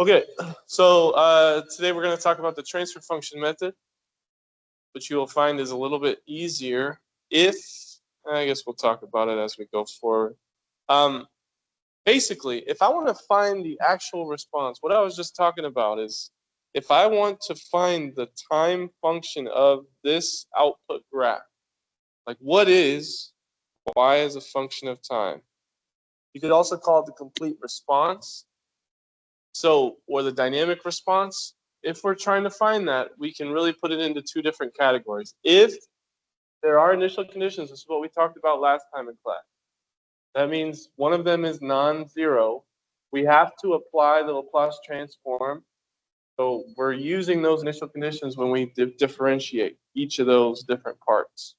Okay, so today we're going to talk about the transfer function method, which you will find is a little bit easier if, I guess we'll talk about it as we go forward. Basically, if I want to find the actual response, what I was just talking about is if I want to find the time function of this output graph, like what is y as a function of time? You could also call it the complete response. So, or the dynamic response. If we're trying to find that, we can really put it into two different categories. If there are initial conditions, this is what we talked about last time in class. That means one of them is non-zero. We have to apply the Laplace transform. So we're using those initial conditions when we differentiate each of those different parts.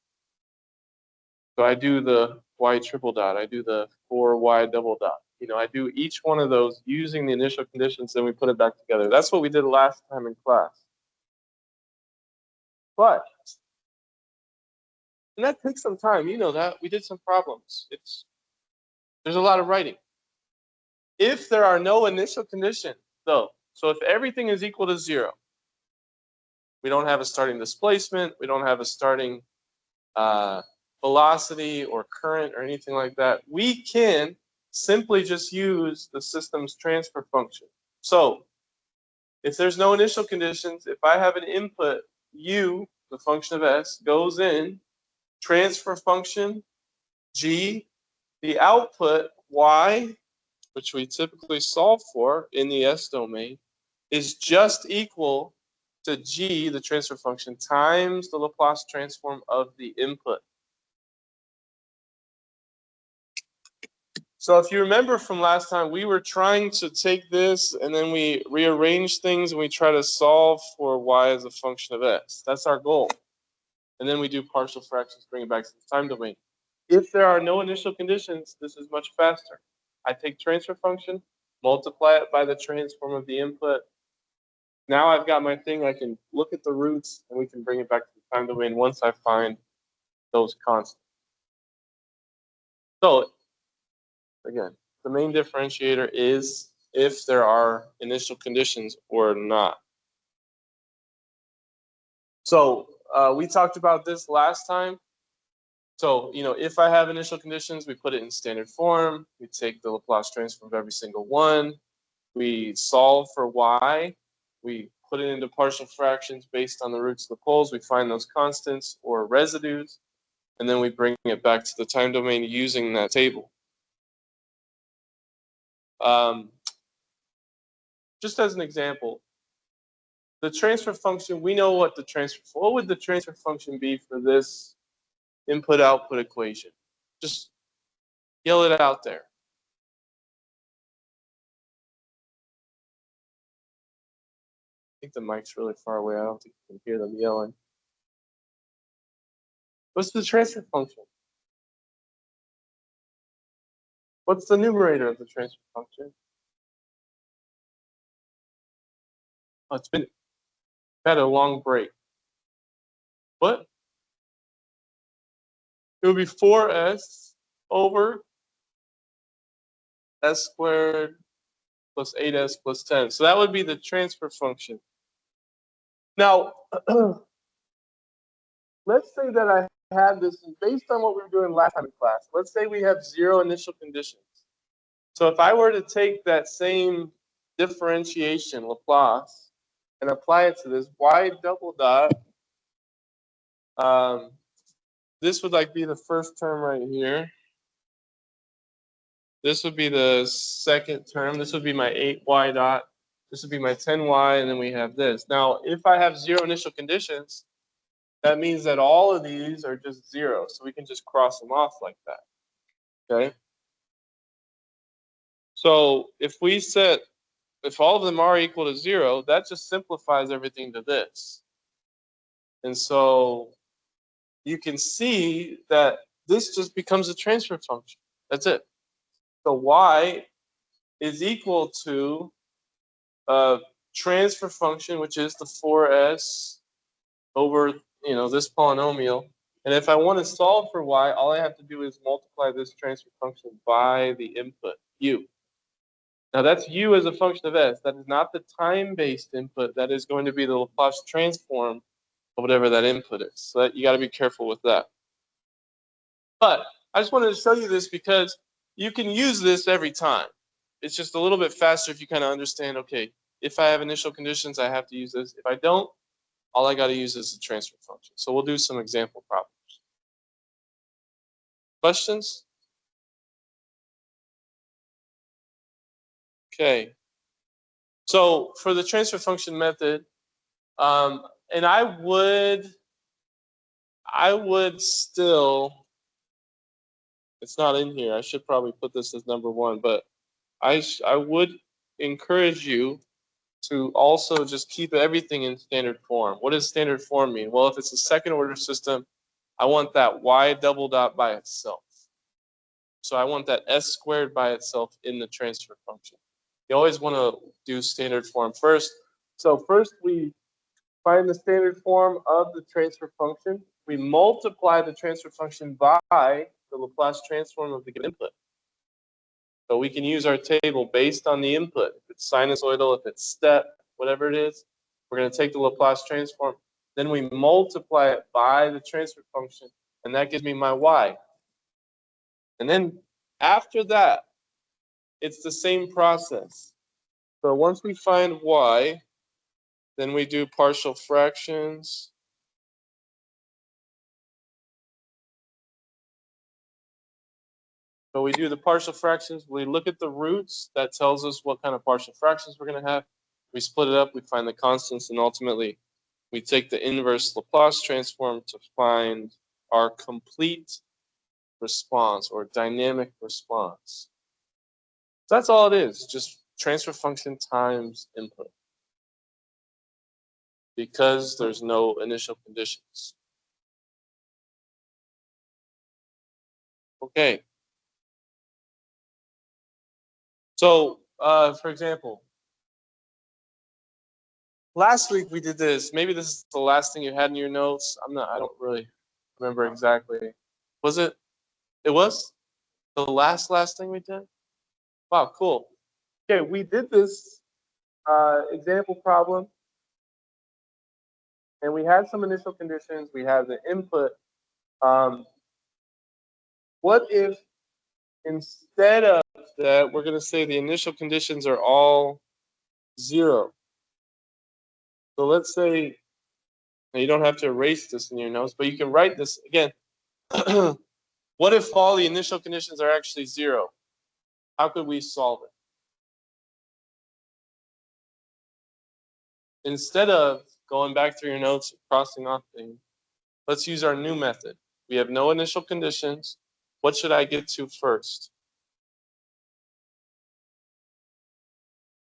So I do the y triple dot, I do the 4y double dot. I do each one of those using the initial conditions, then we put it back together. That's what we did last time in class. But, and that takes some time, you know that. We did some problems. There's a lot of writing. If there are no initial conditions, though, so if everything is equal to 0, we don't have a starting displacement, we don't have a starting velocity or current or anything like that, we can simply just use the system's transfer function. So if there's no initial conditions, if I have an input u, the function of s, goes in, transfer function g, the output y, which we typically solve for in the s domain, is just equal to g, the transfer function, times the Laplace transform of the input. So if you remember from last time, we were trying to take this and then we rearrange things and we try to solve for y as a function of s. That's our goal. And then we do partial fractions, bring it back to the time domain. If there are no initial conditions, this is much faster. I take transfer function, multiply it by the transform of the input. Now I've got my thing, I can look at the roots and we can bring it back to the time domain once I find those constants. So again, the main differentiator is if there are initial conditions or not. So we talked about this last time. So, if I have initial conditions, we put it in standard form. We take the Laplace transform of every single one. We solve for y. We put it into partial fractions based on the roots of the poles. We find those constants or residues. And then we bring it back to the time domain using that table. Just as an example, the transfer function, we know what would the transfer function be for this input-output equation? Just yell it out there. I think the mic's really far away. I don't think you can hear them yelling. What's the transfer function? What's the numerator of the transfer function? Oh, it's been had a long break. What? It would be 4s over s squared plus 8s plus 10. So that would be the transfer function. Now, let's say that I have this based on what we were doing last time in class. Let's say we have 0 initial conditions. So if I were to take that same differentiation, Laplace, and apply it to this y double dot, this would be the first term right here. This would be the second term. This would be my 8y dot. This would be my 10y, and then we have this. Now, if I have 0 initial conditions, that means that all of these are just 0. So we can just cross them off like that. Okay? So if all of them are equal to 0, that just simplifies everything to this. And so you can see that this just becomes a transfer function. That's it. So y is equal to a transfer function, which is the 4s over this polynomial. And if I want to solve for y, all I have to do is multiply this transfer function by the input, u. Now that's u as a function of s. That is not the time-based input. That is going to be the Laplace transform of whatever that input is. So that, you got to be careful with that. But I just wanted to show you this because you can use this every time. It's just a little bit faster if you kind of understand, okay, if I have initial conditions, I have to use this. If I don't, all I got to use is the transfer function. So we'll do some example problems. Questions? Okay. So for the transfer function method, and I would still, it's not in here. I should probably put this as number one, but I would encourage you to also just keep everything in standard form. What does standard form mean? Well, if it's a second order system, I want that y double dot by itself. So I want that s squared by itself in the transfer function. You always want to do standard form first. So first we find the standard form of the transfer function. We multiply the transfer function by the Laplace transform of the given input. So we can use our table based on the input. If it's sinusoidal, if it's step, whatever it is, we're going to take the Laplace transform. Then we multiply it by the transfer function, and that gives me my y. And then after that, it's the same process. So once we find y, then we do partial fractions. So we do the partial fractions. We look at the roots. That tells us what kind of partial fractions we're going to have. We split it up. We find the constants, and ultimately, we take the inverse Laplace transform to find our complete response or dynamic response. So that's all it is, just transfer function times input, because there's no initial conditions. Okay. So, for example, last week we did this. Maybe this is the last thing you had in your notes. I don't really remember exactly. Was it? It was the last thing we did? Wow, cool. Okay, we did this example problem, and we had some initial conditions. We had the input. What if instead of that, we're going to say the initial conditions are all 0? So let's say, you don't have to erase this in your notes, but you can write this again. What if all the initial conditions are actually 0? How could we solve it? Instead of going back through your notes and crossing off things, let's use our new method. We have no initial conditions. What should I get to first?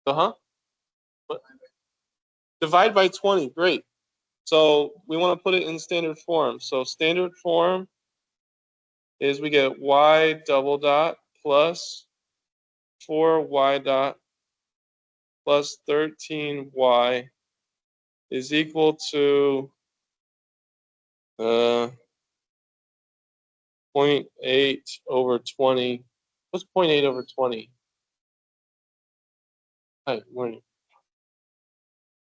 What? Divide by 20. Great. So we want to put it in standard form. So standard form is we get y double dot plus 4y dot plus 13y is equal to 0.8 over 20. What's 0.8 over 20? Hi, morning.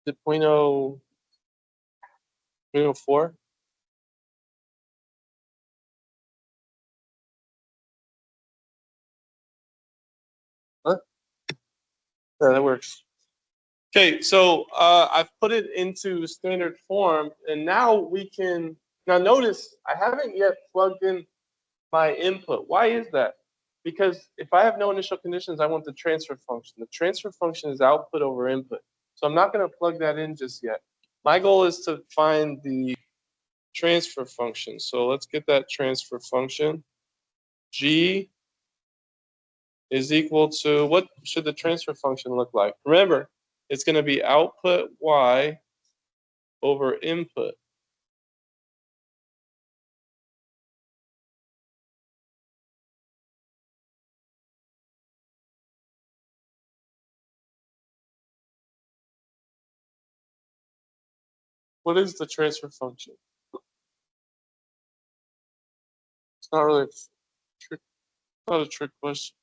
Is it 0.04? Huh? Yeah, that works. Okay, so I've put it into standard form, and now we can, now notice I haven't yet plugged in my input. Why is that? Because if I have no initial conditions, I want the transfer function. The transfer function is output over input. So I'm not going to plug that in just yet. My goal is to find the transfer function. So let's get that transfer function. G is equal to, what should the transfer function look like? Remember, it's going to be output y over input. What is the transfer function? It's not really a trick, not a trick question.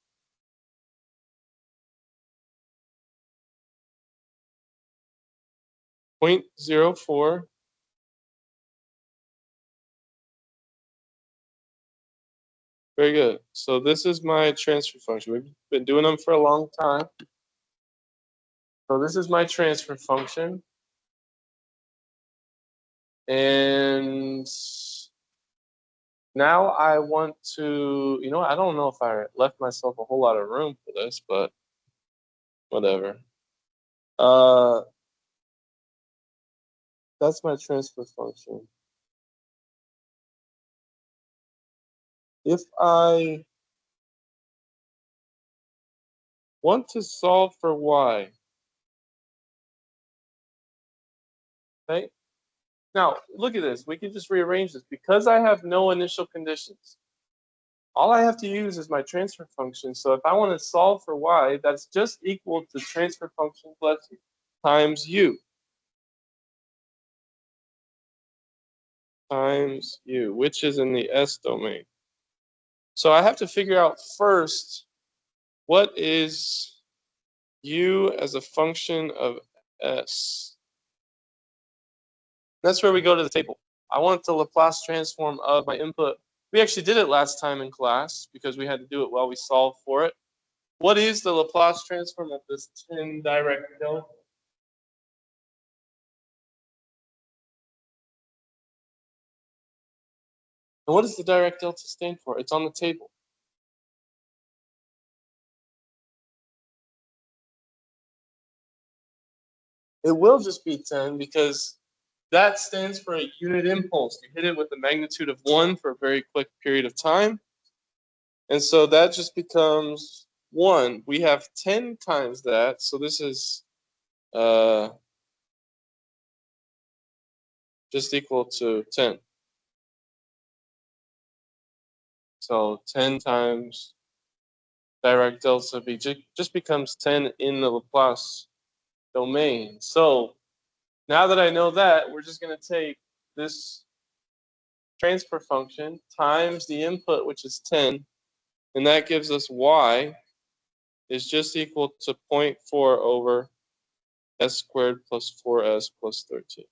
0.04. Very good. So this is my transfer function. We've been doing them for a long time. So this is my transfer function. And now I want to, I don't know if I left myself a whole lot of room for this, but whatever. That's my transfer function. If I want to solve for y, okay? Now, look at this. We can just rearrange this. Because I have no initial conditions, all I have to use is my transfer function. So if I want to solve for y, that's just equal to transfer function plus times u. Times u, which is in the S domain. So I have to figure out first, what is u as a function of S? That's where we go to the table. I want the Laplace transform of my input. We actually did it last time in class because we had to do it while we solved for it. What is the Laplace transform of this 10 direct delta? And what does the direct delta stand for? It's on the table. It will just be 10 because that stands for a unit impulse. You hit it with a magnitude of 1 for a very quick period of time. And so that just becomes 1. We have 10 times that. So this is just equal to 10. So 10 times direct delta B just becomes 10 in the Laplace domain. So now that I know that, we're just going to take this transfer function times the input, which is 10, and that gives us y is just equal to 0.4 over s squared plus 4s plus 13.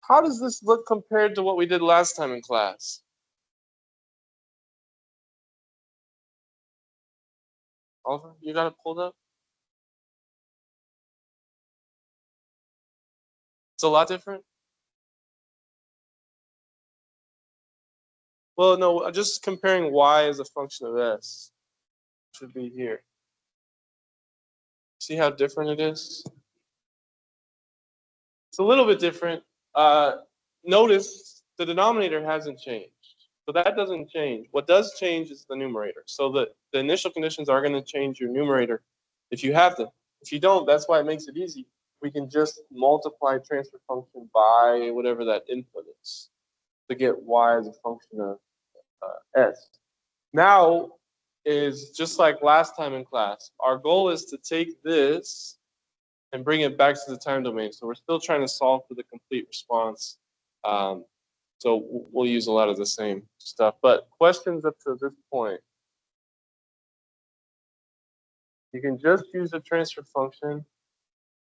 How does this look compared to what we did last time in class? Oliver, you got it pulled up? It's a lot different? Well, no, just comparing y as a function of s should be here. See how different it is? It's a little bit different. Notice the denominator hasn't changed. So that doesn't change. What does change is the numerator. So the initial conditions are going to change your numerator if you have them. If you don't, that's why it makes it easy. We can just multiply transfer function by whatever that input is to get y as a function of s. Now is just like last time in class. Our goal is to take this and bring it back to the time domain. So we're still trying to solve for the complete response. So we'll use a lot of the same stuff. But questions up to this point, you can just use a transfer function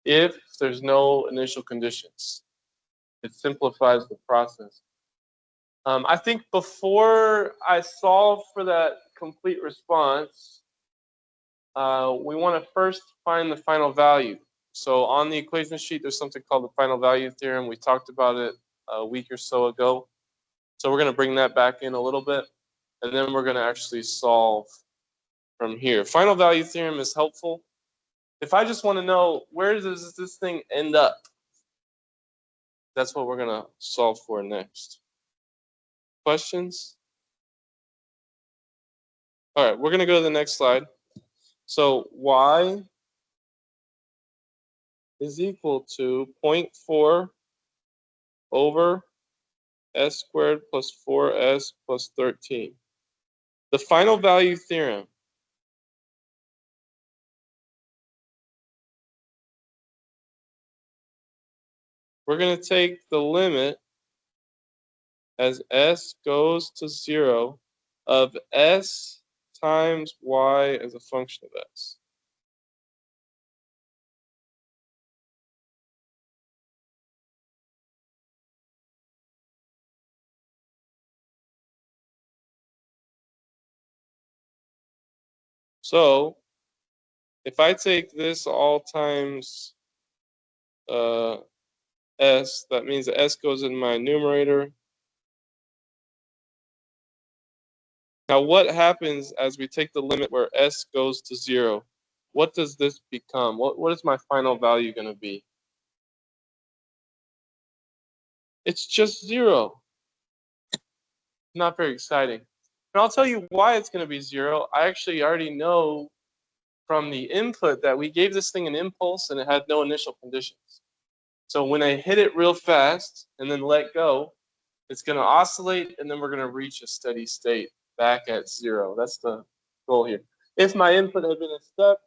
if there's no initial conditions. It simplifies the process. I think before I solve for that complete response, we want to first find the final value. So on the equation sheet, there's something called the final value theorem. We talked about it a week or so ago. So we're going to bring that back in a little bit, and then we're going to actually solve from here. Final value theorem is helpful. If I just want to know where does this thing end up, that's what we're going to solve for next. Questions? All right, we're going to go to the next slide. So y is equal to 0.4 over s squared plus 4s plus 13. The final value theorem. We're going to take the limit as s goes to 0 of s times y as a function of s. So if I take this all times s, that means that s goes in my numerator. Now what happens as we take the limit where s goes to 0? What does this become? What is my final value going to be? It's just 0. Not very exciting. And I'll tell you why it's going to be 0. I actually already know from the input that we gave this thing an impulse and it had no initial conditions. So when I hit it real fast and then let go, it's going to oscillate and then we're going to reach a steady state back at 0. That's the goal here. If my input had been a step,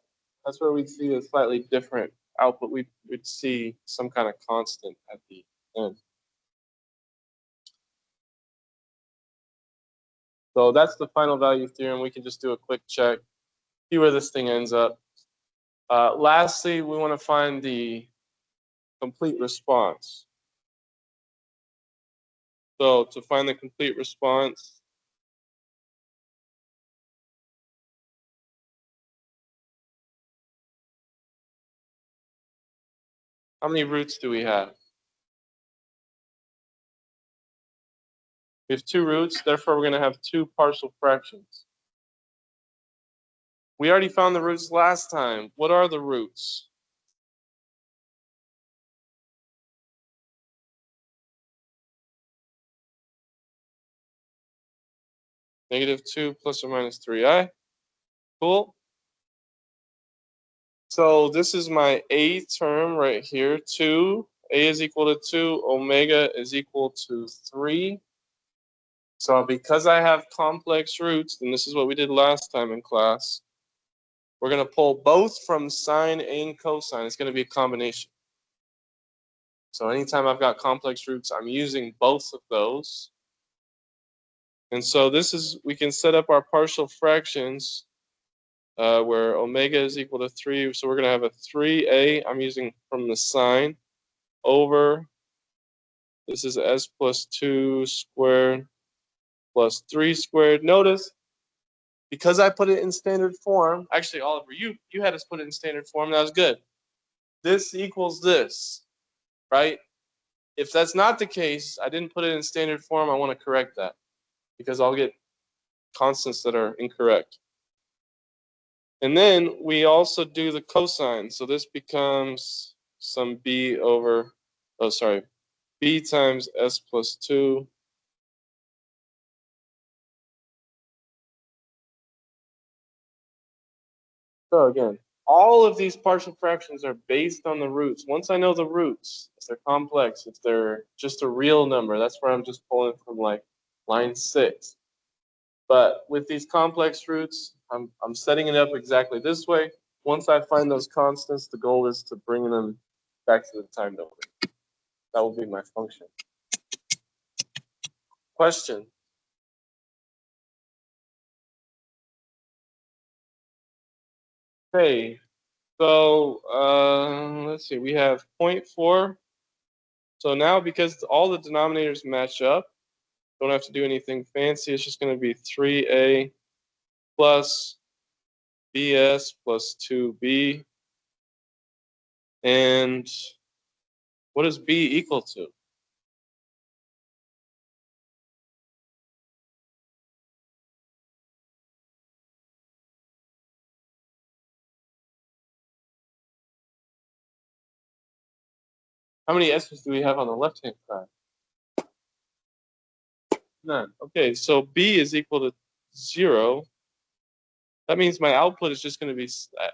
that's where we'd see a slightly different output. We'd see some kind of constant at the end. So that's the final value theorem. We can just do a quick check, see where this thing ends up. Lastly, we want to find the complete response. So to find the complete response, how many roots do we have? We have 2 roots, therefore we're going to have 2 partial fractions. We already found the roots last time. What are the roots? -2 plus or minus 3i. Cool. So this is my a term right here. 2. A is equal to 2. Omega is equal to 3. So because I have complex roots, and this is what we did last time in class, we're going to pull both from sine and cosine. It's going to be a combination. So anytime I've got complex roots, I'm using both of those. And so this is, we can set up our partial fractions where omega is equal to 3. So we're going to have a 3a, I'm using from the sine, over, this is s plus 2 squared plus 3 squared. Notice, because I put it in standard form, actually, Oliver, you had us put it in standard form. That was good. This equals this, right? If that's not the case, I didn't put it in standard form. I want to correct that because I'll get constants that are incorrect. And then we also do the cosine. So this becomes some b over, oh, sorry, b times s plus 2. So again, all of these partial fractions are based on the roots. Once I know the roots, if they're complex, if they're just a real number, that's where I'm just pulling from like line 6. But with these complex roots, I'm setting it up exactly this way. Once I find those constants, the goal is to bring them back to the time domain. That will be my function. Question? Okay, so let's see, we have 0.4. So now because all the denominators match up, don't have to do anything fancy. It's just going to be 3a plus bs plus 2b. And what does b equal to? How many s's do we have on the left-hand side? None. Okay, so b is equal to 0. That means my output is just going to be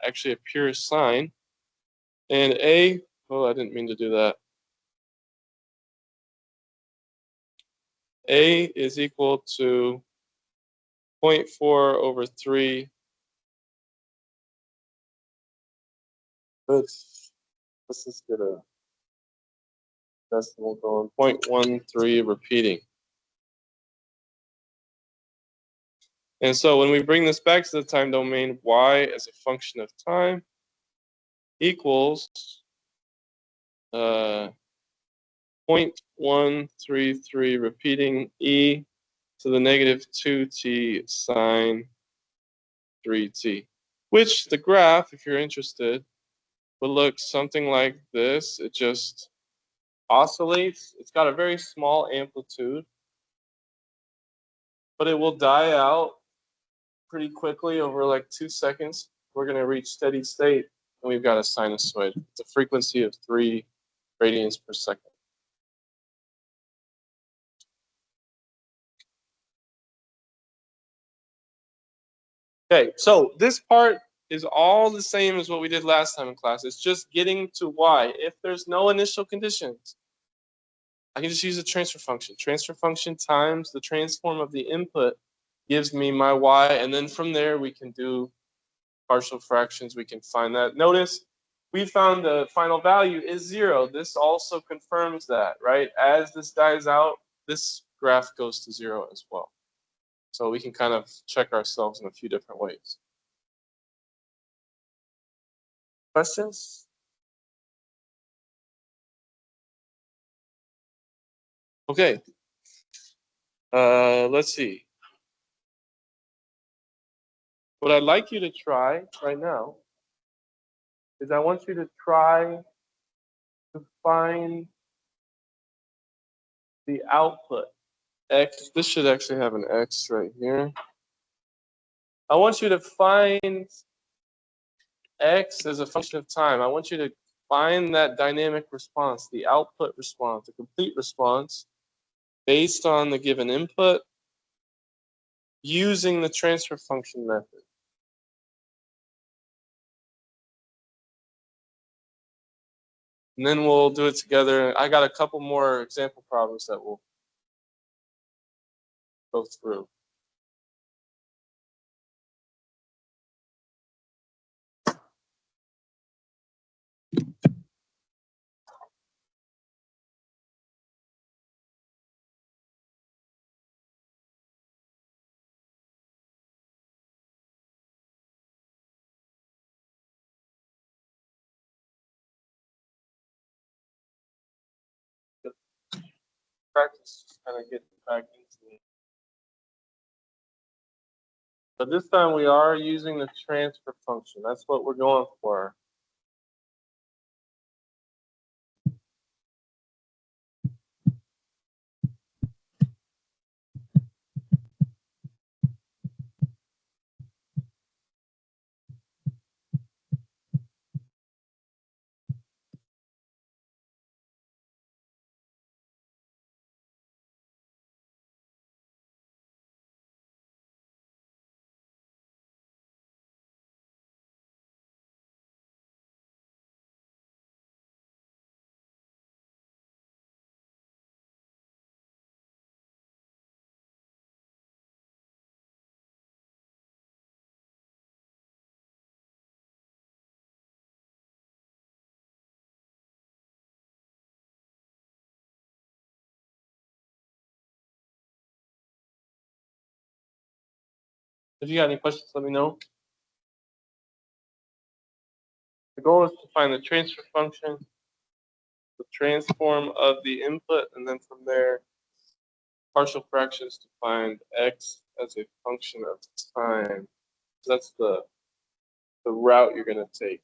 actually a pure sine. And a, oh, I didn't mean to do that. A is equal to 0.4 over 3. Let's just get a decimal going. 0.13 repeating. And so when we bring this back to the time domain, y as a function of time equals 0.133 repeating e to the negative 2t sine 3t, which the graph, if you're interested, would look something like this. It just oscillates. It's got a very small amplitude, but it will die out pretty quickly over like 2 seconds. We're going to reach steady state, and we've got a sinusoid. It's a frequency of 3 radians per second. Okay, so this part is all the same as what we did last time in class. It's just getting to y. If there's no initial conditions, I can just use a transfer function. Transfer function times the transform of the input gives me my y, and then from there we can do partial fractions. We can find that. Notice we found the final value is 0. This also confirms that, right? As this dies out, this graph goes to 0 as well. So we can kind of check ourselves in a few different ways. Questions? Okay. Let's see. What I'd like you to try right now is I want you to try to find the output. X, this should actually have an X right here. I want you to find X as a function of time. I want you to find that dynamic response, the output response, the complete response based on the given input using the transfer function method. And then we'll do it together. I got a couple more example problems that we'll go through. Practice, just kind of get back into it. But this time we are using the transfer function. That's what we're going for. If you got any questions, let me know. The goal is to find the transfer function, the transform of the input, and then from there, partial fractions to find x as a function of time. So that's the route you're going to take.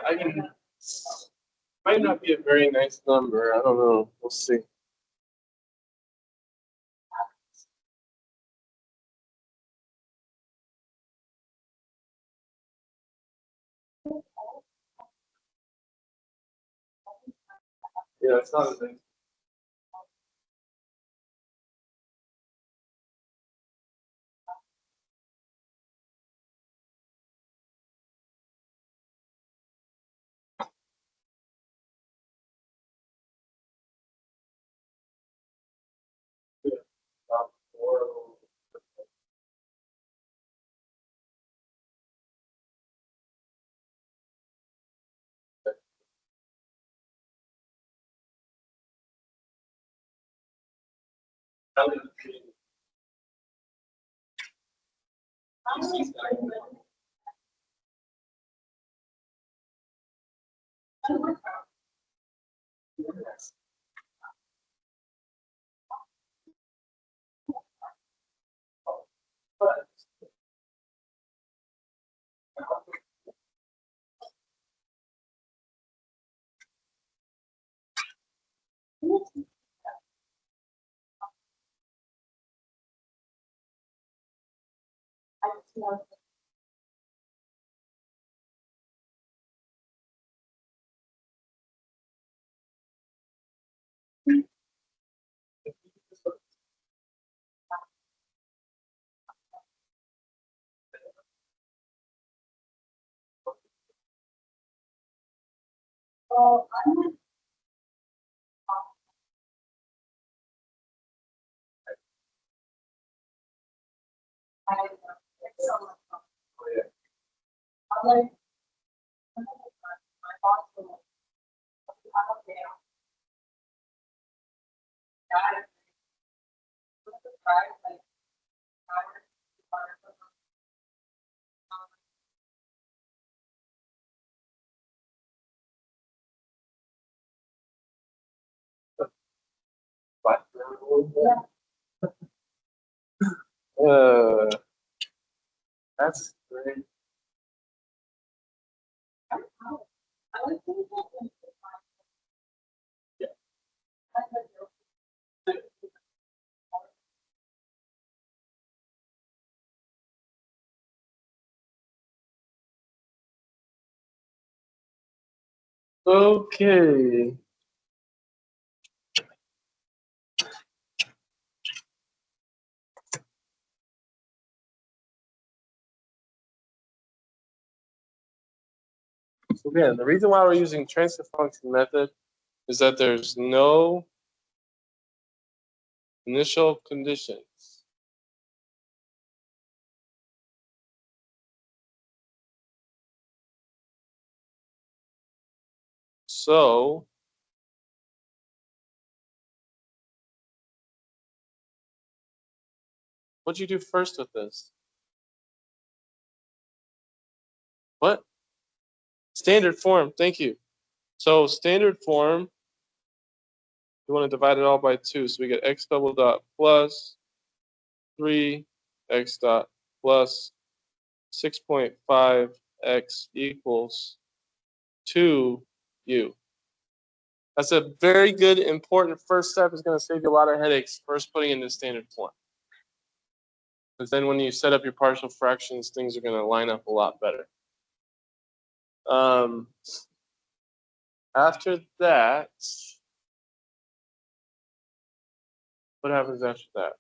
I can. Might not be a very nice number. I don't know. We'll see. Yeah, it's not a thing. Uh, that's great. Okay. So again, the reason why we're using transfer function method is that there's no initial conditions. So what'd you do first with this? What? Standard form, thank you. So standard form, you want to divide it all by 2. So we get x double dot plus 3x dot plus 6.5x equals 2u. That's a very good, important first step. Is going to save you a lot of headaches first putting in the standard form. Because then when you set up your partial fractions, things are going to line up a lot better. After that, what happens after that?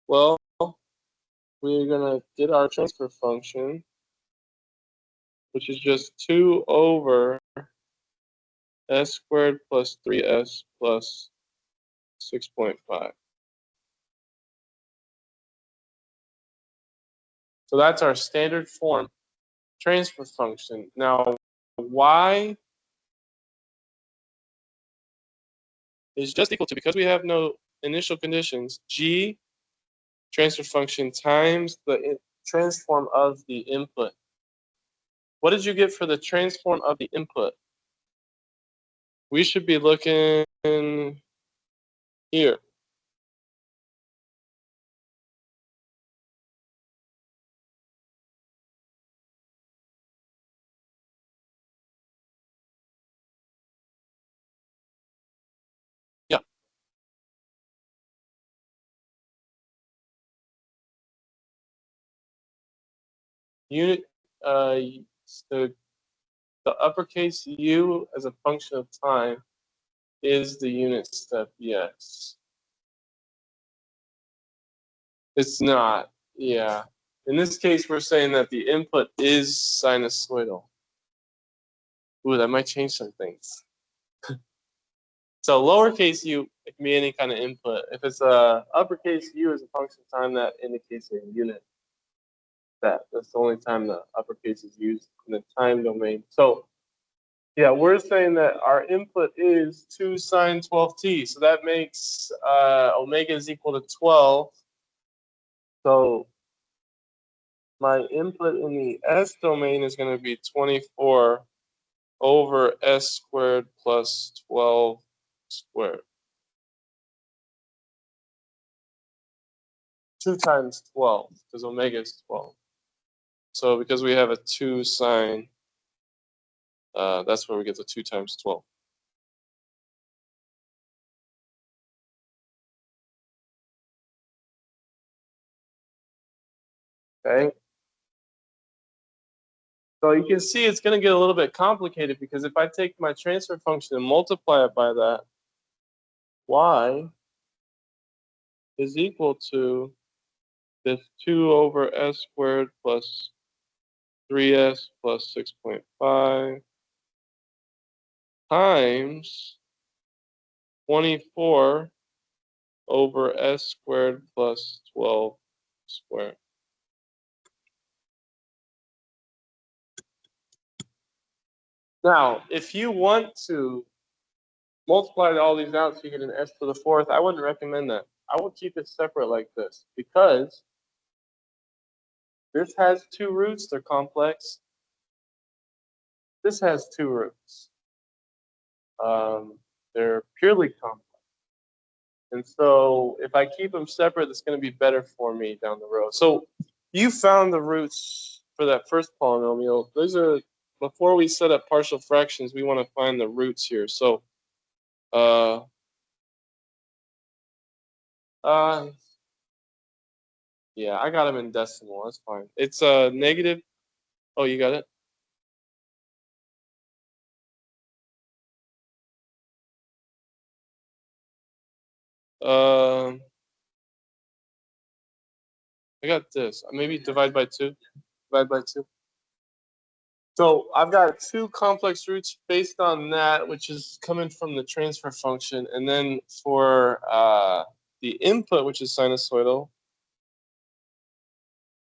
Well, we're going to get our transfer function, which is just 2 over s squared plus 3s plus 6.5. So that's our standard form transfer function. Now, y is just equal to, because we have no initial conditions, g transfer function times the transform of the input. What did you get for the transform of the input? We should be looking here. Yeah. Unit, the uppercase U as a function of time is the unit step, yes. It's not, yeah. In this case, we're saying that the input is sinusoidal. Ooh, that might change some things. So lowercase u, it can be any kind of input. If it's a uppercase U as a function of time, that indicates a unit. That's the only time the uppercase is used in the time domain. So yeah, we're saying that our input is 2 sine 12t. So that makes omega is equal to 12. So my input in the S domain is going to be 24 over S squared plus 12 squared. 2 times 12, because omega is 12. So because we have a 2 sine, that's where we get the 2 times 12. Okay. So you can see it's going to get a little bit complicated, because if I take my transfer function and multiply it by that, y is equal to this 2 over s squared plus 3s plus 6.5 times 24 over s squared plus 12 squared. Now, if you want to multiply all these out so you get an s to the fourth, I wouldn't recommend that. I would keep it separate like this, because this has 2 roots, they're complex. This has 2 roots. They're purely complex. And so if I keep them separate, it's going to be better for me down the road. So you found the roots for that first polynomial. Those are, before we set up partial fractions, we want to find the roots here. So yeah, I got them in decimal. That's fine. It's negative. Oh, you got it? I got this. Maybe divide by 2. Divide by 2. So I've got 2 complex roots based on that, which is coming from the transfer function. And then for the input, which is sinusoidal,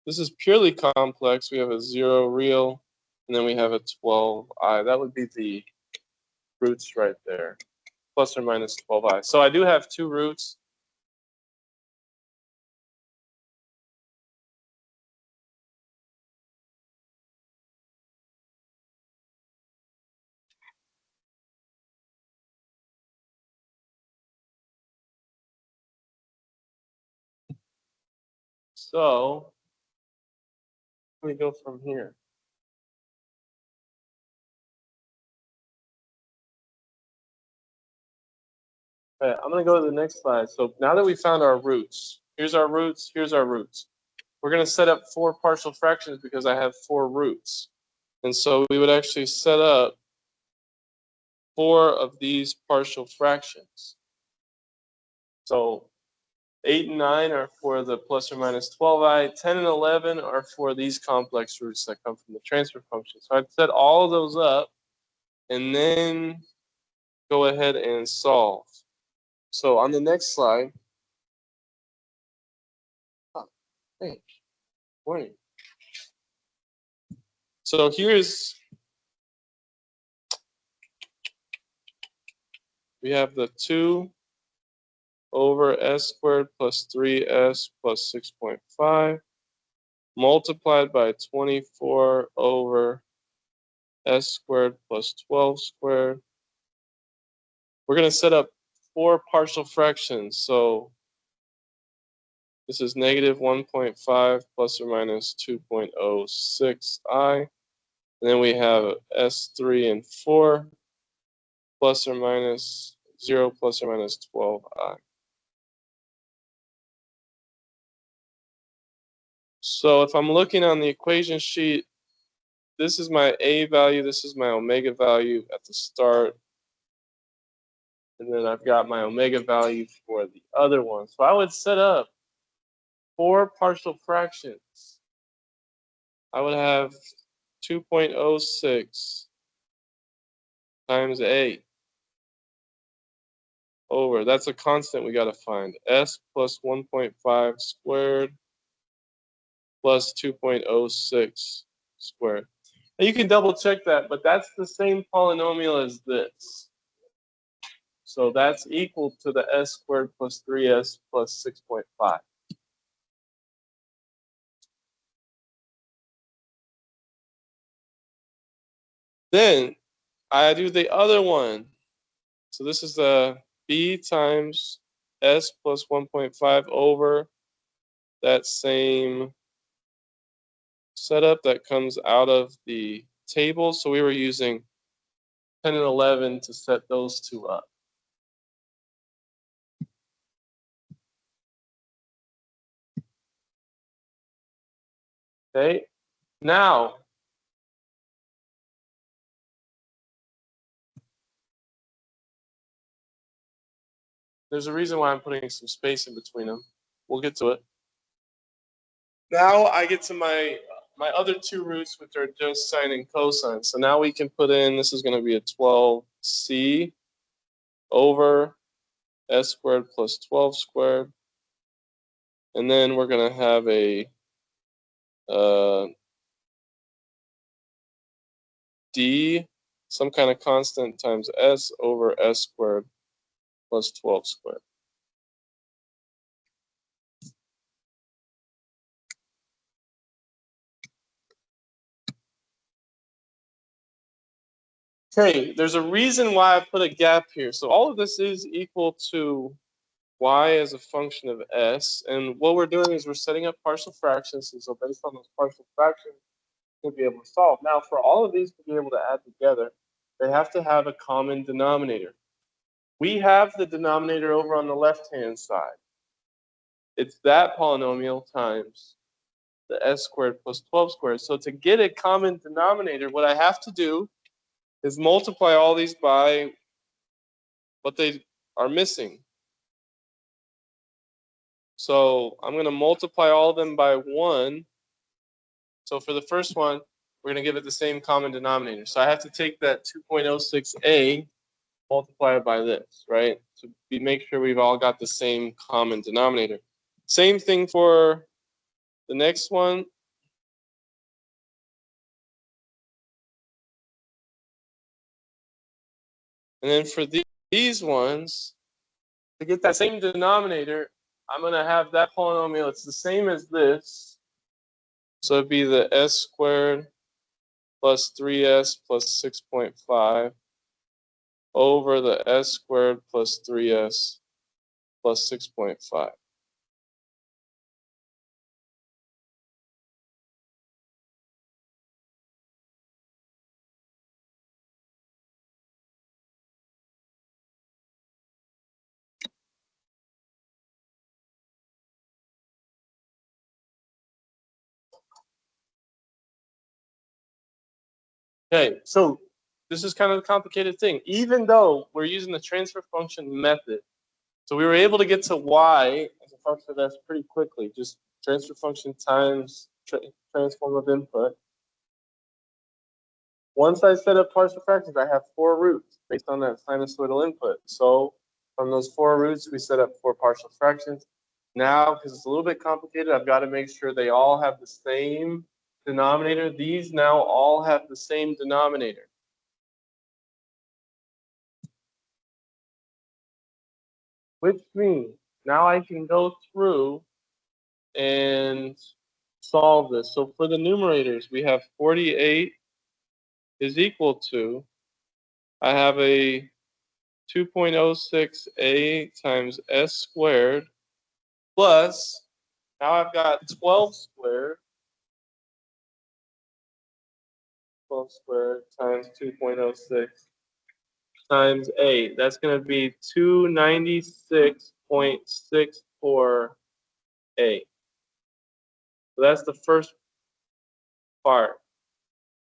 this is purely complex. We have a 0 real, and then we have a 12i. That would be the roots right there, plus or minus 12i. So I do have 2 roots. So let me go from here. Okay, I'm going to go to the next slide. So now that we found our roots, here's our roots, here's our roots. We're going to set up 4 partial fractions because I have 4 roots. And so we would actually set up 4 of these partial fractions. So 8 and 9 are for the plus or minus 12i. 10 and 11 are for these complex roots that come from the transfer function. So I'd set all of those up and then go ahead and solve. So on the next slide, hey, morning. So here's, we have the 2 over s squared plus 3s plus 6.5 multiplied by 24 over s squared plus 12 squared. We're going to set up 4 partial fractions. So this is negative 1.5 plus or minus 2.06i. And then we have S3 and 4 plus or minus 0 plus or minus 12i. So if I'm looking on the equation sheet, this is my A value, this is my omega value at the start. And then I've got my omega value for the other one. So I would set up 4 partial fractions. I would have 2.06 times A over, that's a constant we got to find, S plus 1.5 squared plus 2.06 squared. And you can double check that, but that's the same polynomial as this. So that's equal to the S squared plus 3S plus 6.5. Then I do the other one. So this is the B times S plus 1.5 over that same setup that comes out of the table. So we were using 10 and 11 to set those two up. Okay, now there's a reason why I'm putting some space in between them. We'll get to it. Now I get to my other 2 roots, which are just sine and cosine. So now we can put in, this is going to be a 12c over s squared plus 12 squared. And then we're going to have a d, some kind of constant, times s over s squared plus 12 squared. Okay, there's a reason why I put a gap here. So all of this is equal to y as a function of s. And what we're doing is we're setting up partial fractions. And so based on those partial fractions, we'll be able to solve. Now, for all of these to be able to add together, they have to have a common denominator. We have the denominator over on the left-hand side. It's that polynomial times the s squared plus 12 squared. So to get a common denominator, what I have to do is multiply all these by what they are missing. So I'm going to multiply all of them by 1. So for the first one, we're going to give it the same common denominator. So I have to take that 2.06a, multiply it by this, right? So we make sure we've all got the same common denominator. Same thing for the next one. And then for these ones, to get that same denominator, I'm going to have that polynomial. It's the same as this. So it'd be the s squared plus 3s plus 6.5 over the s squared plus 3s plus 6.5. Okay, so this is kind of a complicated thing. Even though we're using the transfer function method, so we were able to get to y as a function of s pretty quickly, just transfer function times transform of input. Once I set up partial fractions, I have 4 roots based on that sinusoidal input. So from those 4 roots, we set up 4 partial fractions. Now, because it's a little bit complicated, I've got to make sure they all have the same denominator. These now all have the same denominator. Which means now I can go through and solve this. So for the numerators, we have 48 is equal to, I have a 2.06a times s squared plus, now I've got 12 squared times 2.06 times a. That's going to be 296.64a. So that's the first part.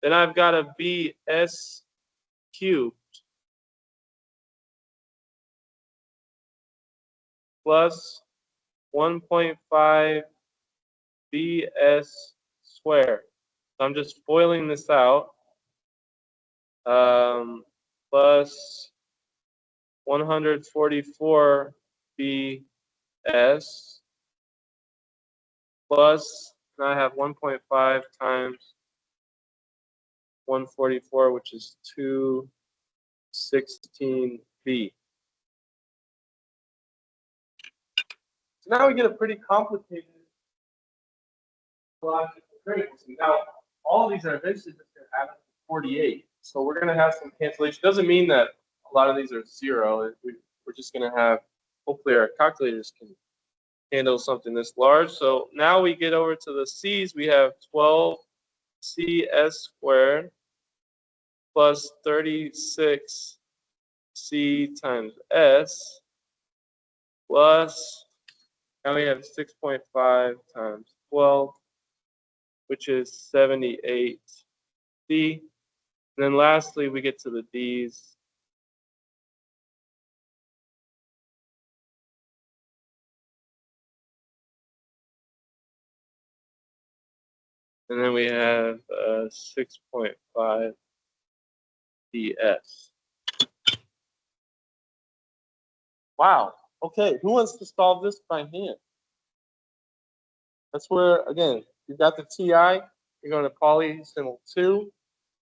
Then I've got a bs cubed plus 1.5 bs squared. So I'm just foiling this out. Plus 144 bs plus, now I have 1.5 times 144, which is 216b. So now we get a pretty complicated logical frequency. Now, all of these are eventually just going to add up to 48. So we're going to have some cancellation. Doesn't mean that a lot of these are zero. We're just going to have, hopefully our calculators can handle something this large. So now we get over to the C's. We have 12 cs squared plus 36 c times s plus, now we have 6.5 times 12, which is 78 c. And then lastly, we get to the d's. And then we have 6.5 ds. Wow. Okay, who wants to solve this by hand? That's where, again, you've got the TI, you're going to poly symbol 2,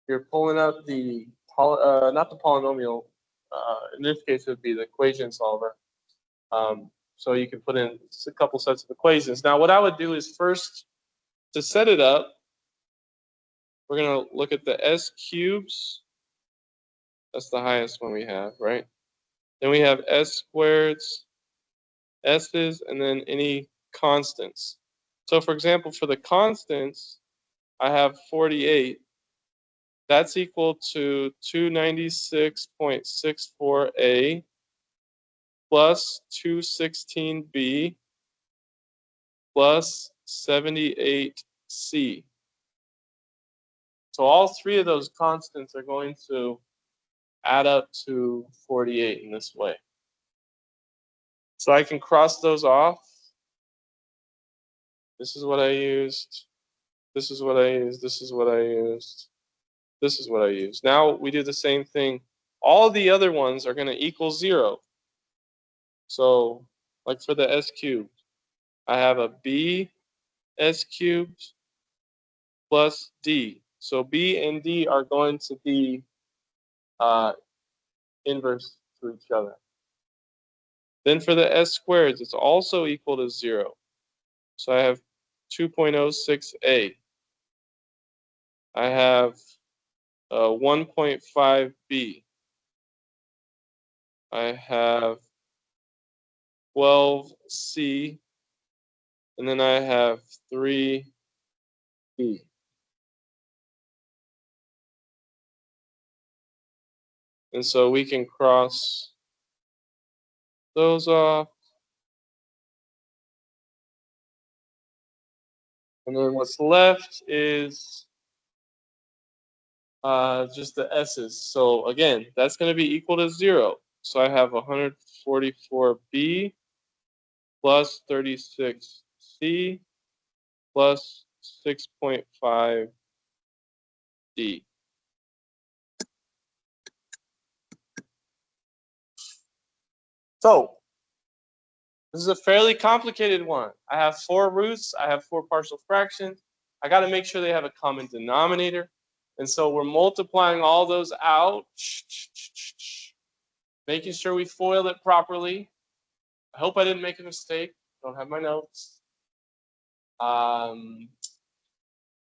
you're pulling up the, not the polynomial, in this case it would be the equation solver. So you can put in a couple sets of equations. Now what I would do is first, to set it up, we're going to look at the s cubes. That's the highest one we have, right? Then we have s squareds, s's, and then any constants. So for example, for the constants, I have 48. That's equal to 296.64a plus 216b plus 78c. So all three of those constants are going to add up to 48 in this way. So I can cross those off. This is what I used. This is what I used. This is what I used. This is what I used. Now we do the same thing. All the other ones are going to equal 0. So like for the s cubed, I have a b s cubed plus d. So b and d are going to be inverse to each other. Then for the s squareds, it's also equal to 0. So I have 2.06a. I have 1.5b. I have 12c. And then I have 3b. And so we can cross those off. And then what's left is just the s's. So again, that's going to be equal to 0. So I have 144b plus 36c plus 6.5d. So this is a fairly complicated one. I have 4 roots. I have 4 partial fractions. I got to make sure they have a common denominator. And so we're multiplying all those out, making sure we FOIL it properly. I hope I didn't make a mistake. I don't have my notes.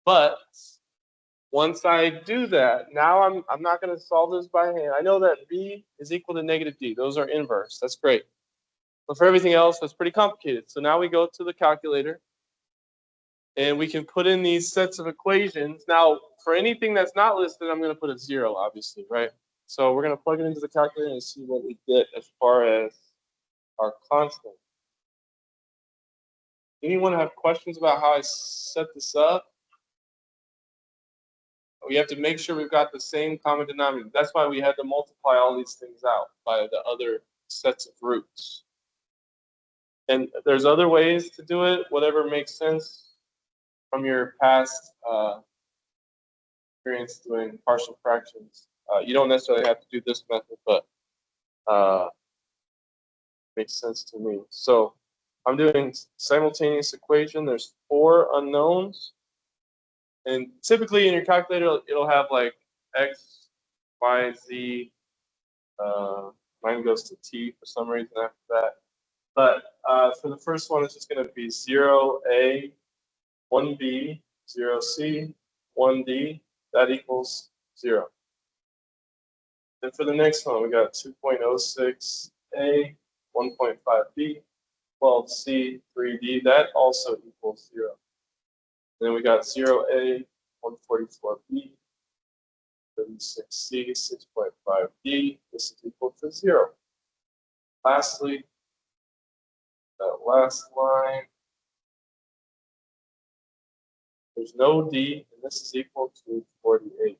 But once I do that, now I'm not going to solve this by hand. I know that b is equal to negative d. Those are inverse. That's great. But for everything else, that's pretty complicated. So now we go to the calculator, and we can put in these sets of equations. Now, for anything that's not listed, I'm going to put a 0, obviously, right? So we're going to plug it into the calculator and see what we get as far as our constant. Anyone have questions about how I set this up? We have to make sure we've got the same common denominator. That's why we had to multiply all these things out by the other sets of roots. And there's other ways to do it, whatever makes sense from your past experience doing partial fractions. You don't necessarily have to do this method, but makes sense to me. So I'm doing simultaneous equation. There's 4 unknowns. And typically in your calculator, it'll have like x, y, z. Mine goes to t for some reason after that. But for the first one, it's just going to be 0a, 1b, 0c, 1d. That equals 0. And for the next one, we got 2.06a, 1.5b, 12c, 3d. That also equals 0. Then we got 0a, 144b, 36c, 6.5d. This is equal to 0. Lastly, that last line, there's no d, and this is equal to 48.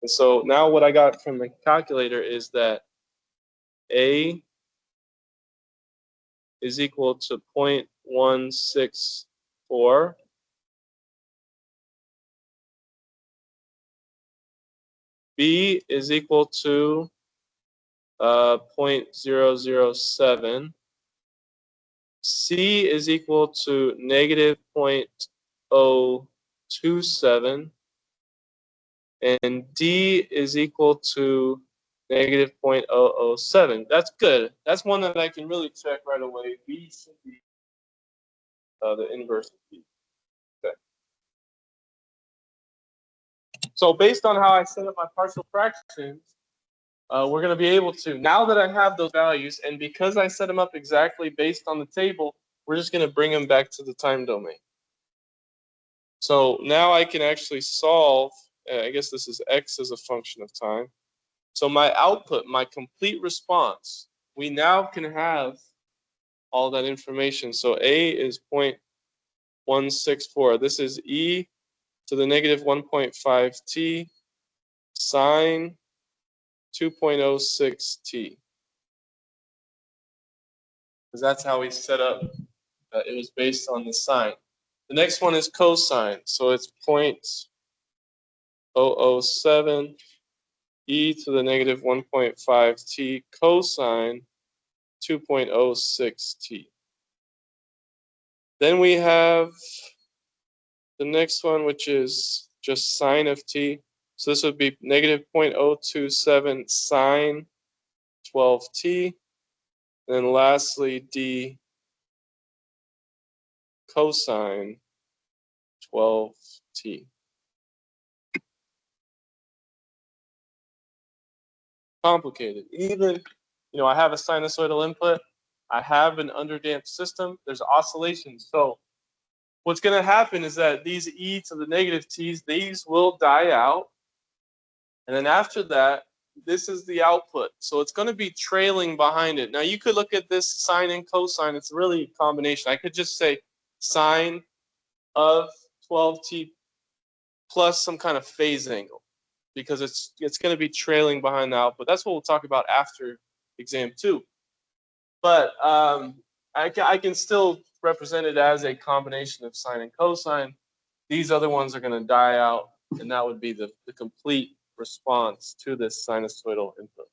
And so now what I got from the calculator is that a is equal to 0.164. B is equal to 0.007. C is equal to negative 0.027. And D is equal to negative 0.007. That's good. That's one that I can really check right away. B should be the inverse of B. Okay. So based on how I set up my partial fractions, we're going to be able to, now that I have those values, and because I set them up exactly based on the table, we're just going to bring them back to the time domain. So now I can actually solve, I guess this is x as a function of time. So my output, my complete response, we now can have all that information. So A is 0.164. This is e to the negative 1.5 t sine 2.06 t. Because that's how we set up. It was based on the sine. The next one is cosine. So it's 0.007 e to the negative 1.5 t cosine 2.06 t. Then we have the next one, which is just sine of t. So this would be negative 0.027 sine 12t. And then lastly, d cosine 12t. Complicated. Even, I have a sinusoidal input. I have an underdamped system. There's oscillations. So what's going to happen is that these e to the negative t's, these will die out. And then after that, this is the output. So it's going to be trailing behind it. Now you could look at this sine and cosine. It's really a combination. I could just say sine of 12t plus some kind of phase angle, because it's going to be trailing behind the output. That's what we'll talk about after exam 2. But I can still represent it as a combination of sine and cosine. These other ones are going to die out, and that would be the complete response to this sinusoidal input.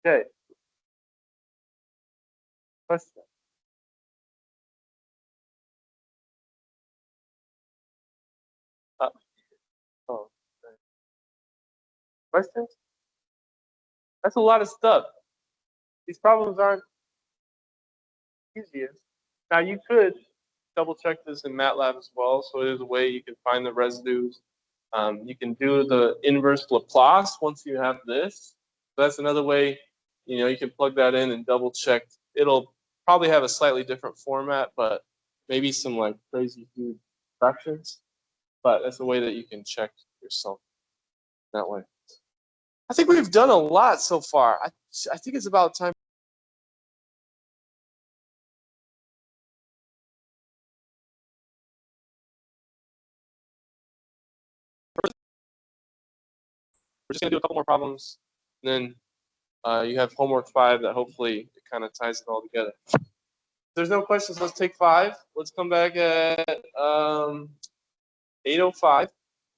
Okay. Question. Uh, oh, questions? That's a lot of stuff. These problems aren't easiest. Now you could double check this in MATLAB as well. So it is a way you can find the residues. You can do the inverse Laplace once you have this. So that's another way. You can plug that in and double check. It'll probably have a slightly different format, but maybe some like crazy huge fractions. But that's a way that you can check yourself that way. I think we've done a lot so far. I think it's about time. We're just gonna do a couple more problems, and then you have homework 5 that hopefully it kind of ties it all together. If there's no questions, let's take 5. Let's come back at 8:05.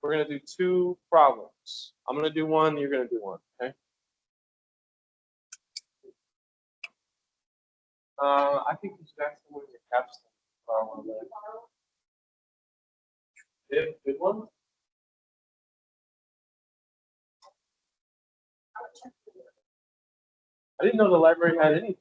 We're gonna do 2 problems. I'm gonna do one. You're gonna do one. Okay. I think you should ask someone your capstone. Good one. I didn't know the library had any.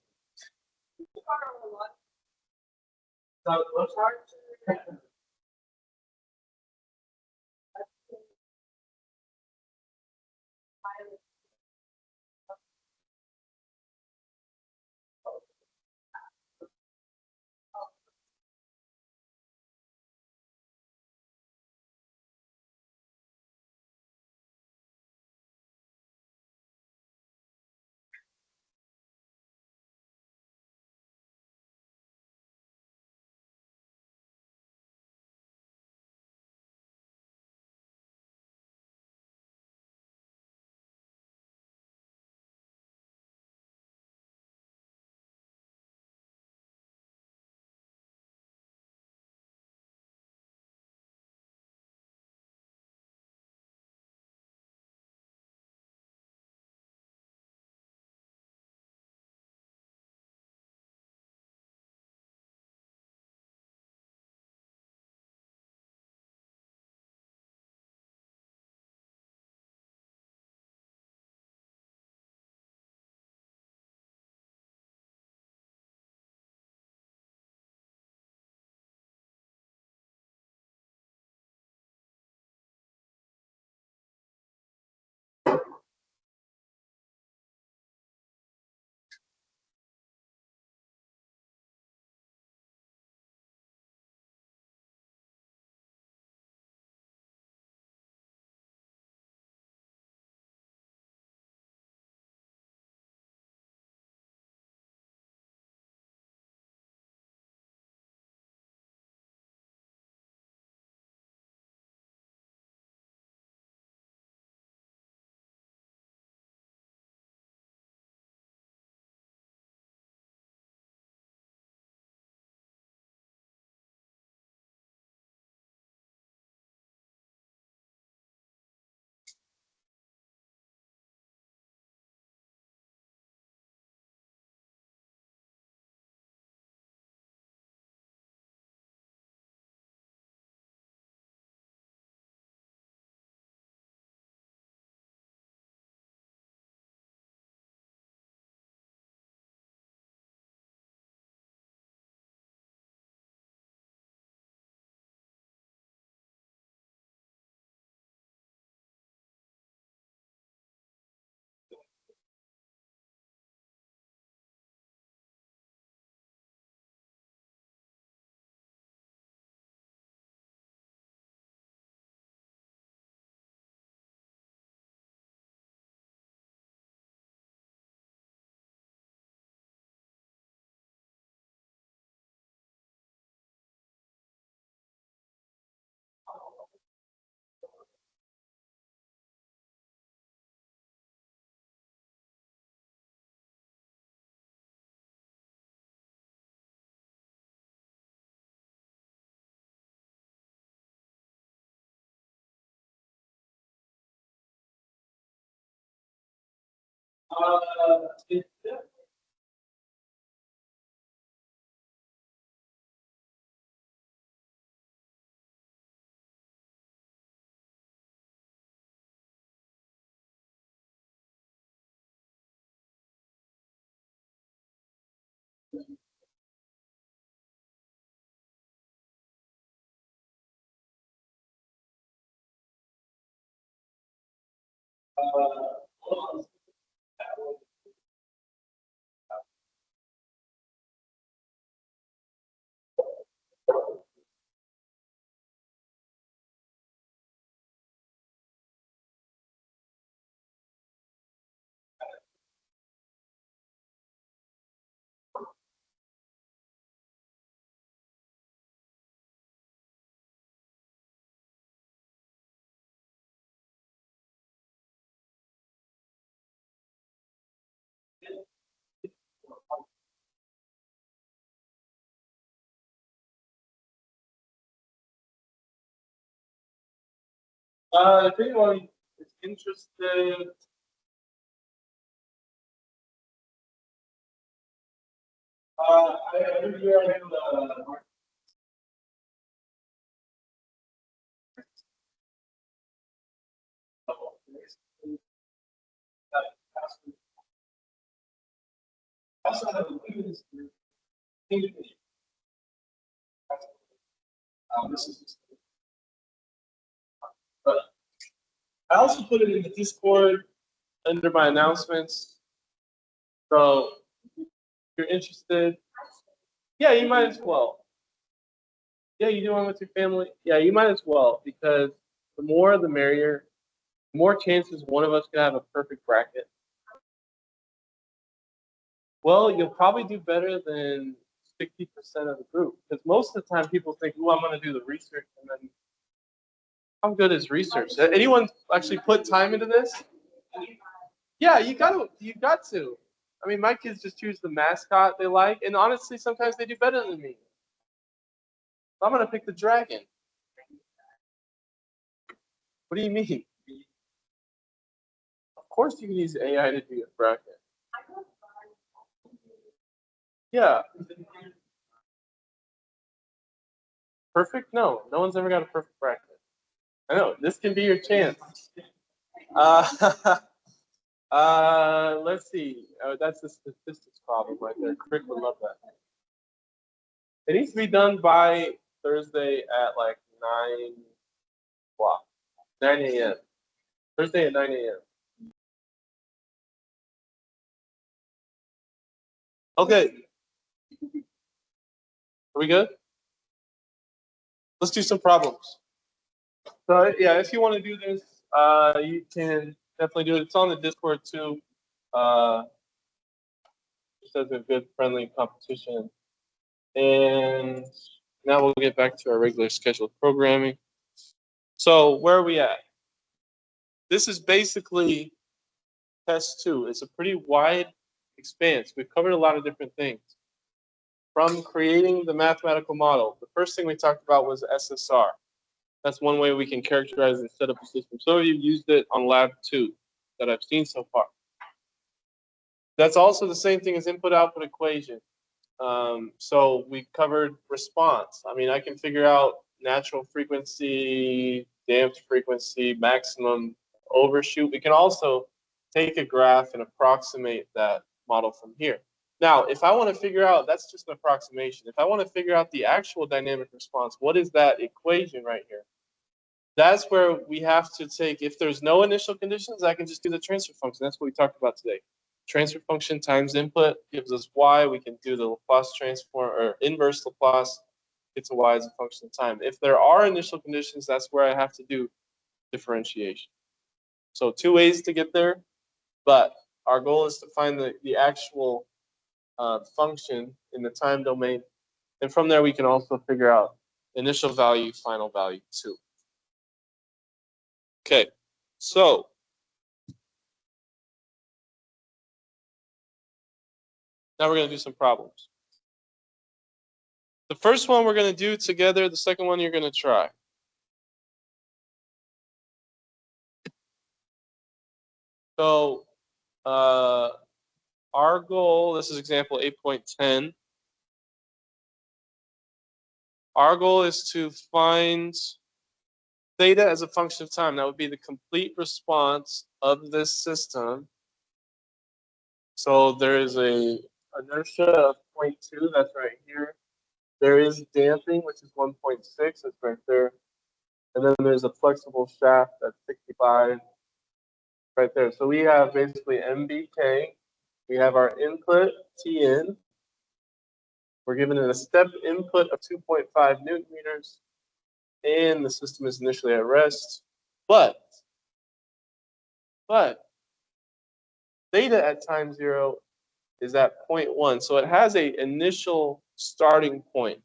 If anyone is interested, I do have also have a this is, but I also put it in the Discord under my announcements. So if you're interested, yeah, you might as well. Yeah, you do one with your family. Yeah, you might as well because the more the merrier. The more chances one of us can have a perfect bracket. Well, you'll probably do better than 60% of the group because most of the time people think, "Oh, I'm going to do the research," and then how good is research? Anyone actually put time into this? Yeah, you got to. I mean, my kids just choose the mascot they like, and honestly, sometimes they do better than me. I'm gonna pick the dragon. What do you mean? Of course, you can use AI to do a bracket. Yeah. Perfect? No, no one's ever got a perfect bracket. I know this can be your chance. Uh, let's see. That's a statistics problem right there. Crick would love that. It needs to be done by Thursday at like 9 o'clock, 9 a.m. Thursday at 9 a.m. Okay, are we good? Let's do some problems. So yeah, if you want to do this, you can definitely do it. It's on the Discord too. Just as a good friendly competition. And now we'll get back to our regular scheduled programming. So where are we at? This is basically test 2. It's a pretty wide expanse. We've covered a lot of different things. From creating the mathematical model, the first thing we talked about was SSR. That's one way we can characterize and set up a system. Some of you used it on lab 2 that I've seen so far. That's also the same thing as input-output equation. So we covered response. I mean, I can figure out natural frequency, damped frequency, maximum overshoot. We can also take a graph and approximate that model from here. Now, if I want to figure out, that's just an approximation. If I want to figure out the actual dynamic response, what is that equation right here? That's where we have to take, if there's no initial conditions, I can just do the transfer function. That's what we talked about today. Transfer function times input gives us y. We can do the Laplace transform or inverse Laplace. It's a y as a function of time. If there are initial conditions, that's where I have to do differentiation. So 2 ways to get there, but our goal is to find the actual function in the time domain. And from there, we can also figure out initial value, final value too. Okay, so now we're going to do some problems. The first one we're going to do together. The second one you're going to try. So our goal, this is example 8.10. Our goal is to find theta as a function of time. That would be the complete response of this system. So there is a inertia of 0.2, that's right here. There is damping, which is 1.6, that's right there. And then there's a flexible shaft that's 65 right there. So we have basically MBK. We have our input, Tn. We're given it a step input of 2.5 Newton meters. And the system is initially at rest. But theta at time 0 is at 0.1. So it has an initial starting point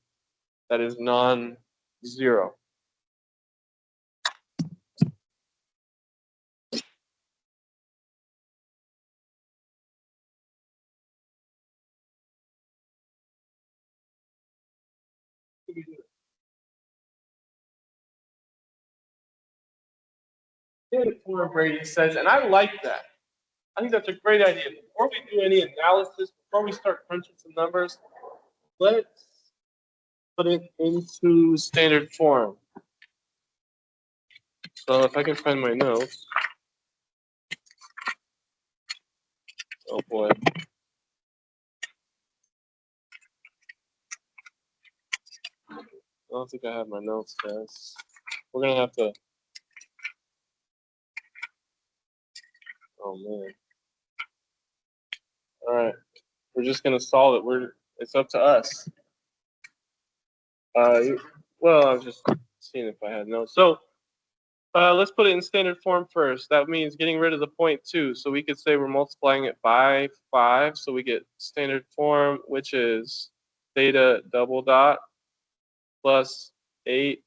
that is non-zero. Brady says, and I like that. I think that's a great idea. Before we do any analysis, before we start crunching some numbers, let's put it into standard form. So if I can find my notes. Oh boy. I don't think I have my notes, guys. We're gonna have to. Oh man. All right. We're just gonna solve it. It's up to us. Well, I was just seeing if I had notes. So let's put it in standard form first. That means getting rid of the 0.2. So we could say we're multiplying it by 5. So we get standard form, which is theta double dot plus 8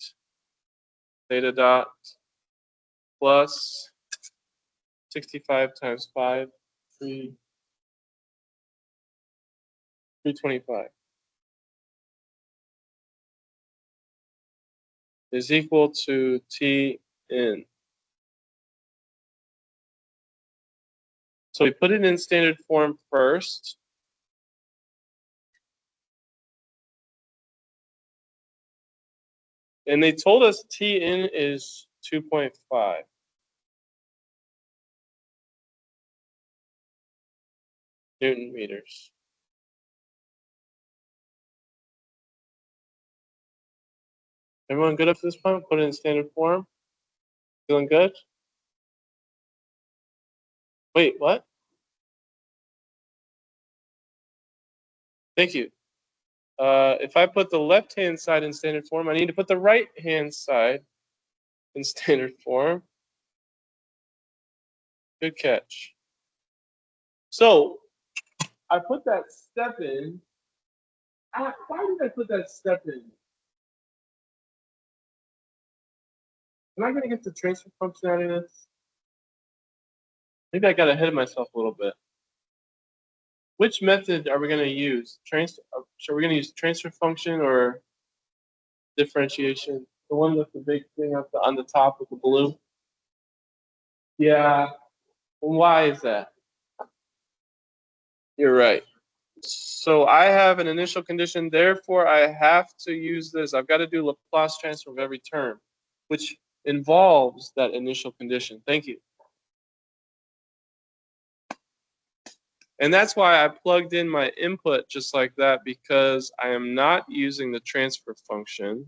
theta dot plus 65 times 5, 325 is equal to Tn. So we put it in standard form first. And they told us Tn is 2.5 Newton meters. Everyone good up to this point? Put it in standard form. Feeling good? Wait, what? Thank you. If I put the left-hand side in standard form, I need to put the right-hand side in standard form. Good catch. So I put that step in. Why did I put that step in? Am I going to get the transfer function out of this? Maybe I got ahead of myself a little bit. Which method are we going to use? Are we going to use transfer function or differentiation? The one with the big thing on the top with the blue? Yeah. Why is that? You're right. So I have an initial condition, therefore I have to use this. I've got to do Laplace transform of every term, which involves that initial condition. Thank you. And that's why I plugged in my input just like that, because I am not using the transfer function.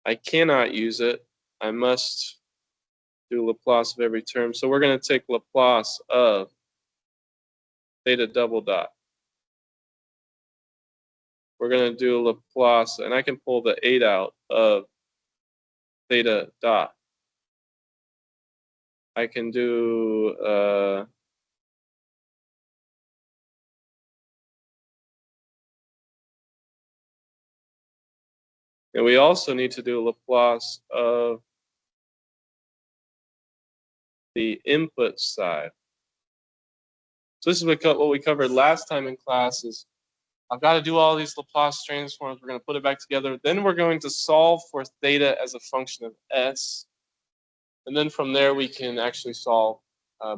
I cannot use it. I must do Laplace of every term. So we're going to take Laplace of theta double dot. We're going to do Laplace, and I can pull the 8 out of theta dot. I can do and we also need to do Laplace of the input side. So this is what we covered last time in class. Is I've got to do all these Laplace transforms. We're going to put it back together. Then we're going to solve for theta as a function of s. And then from there, we can actually solve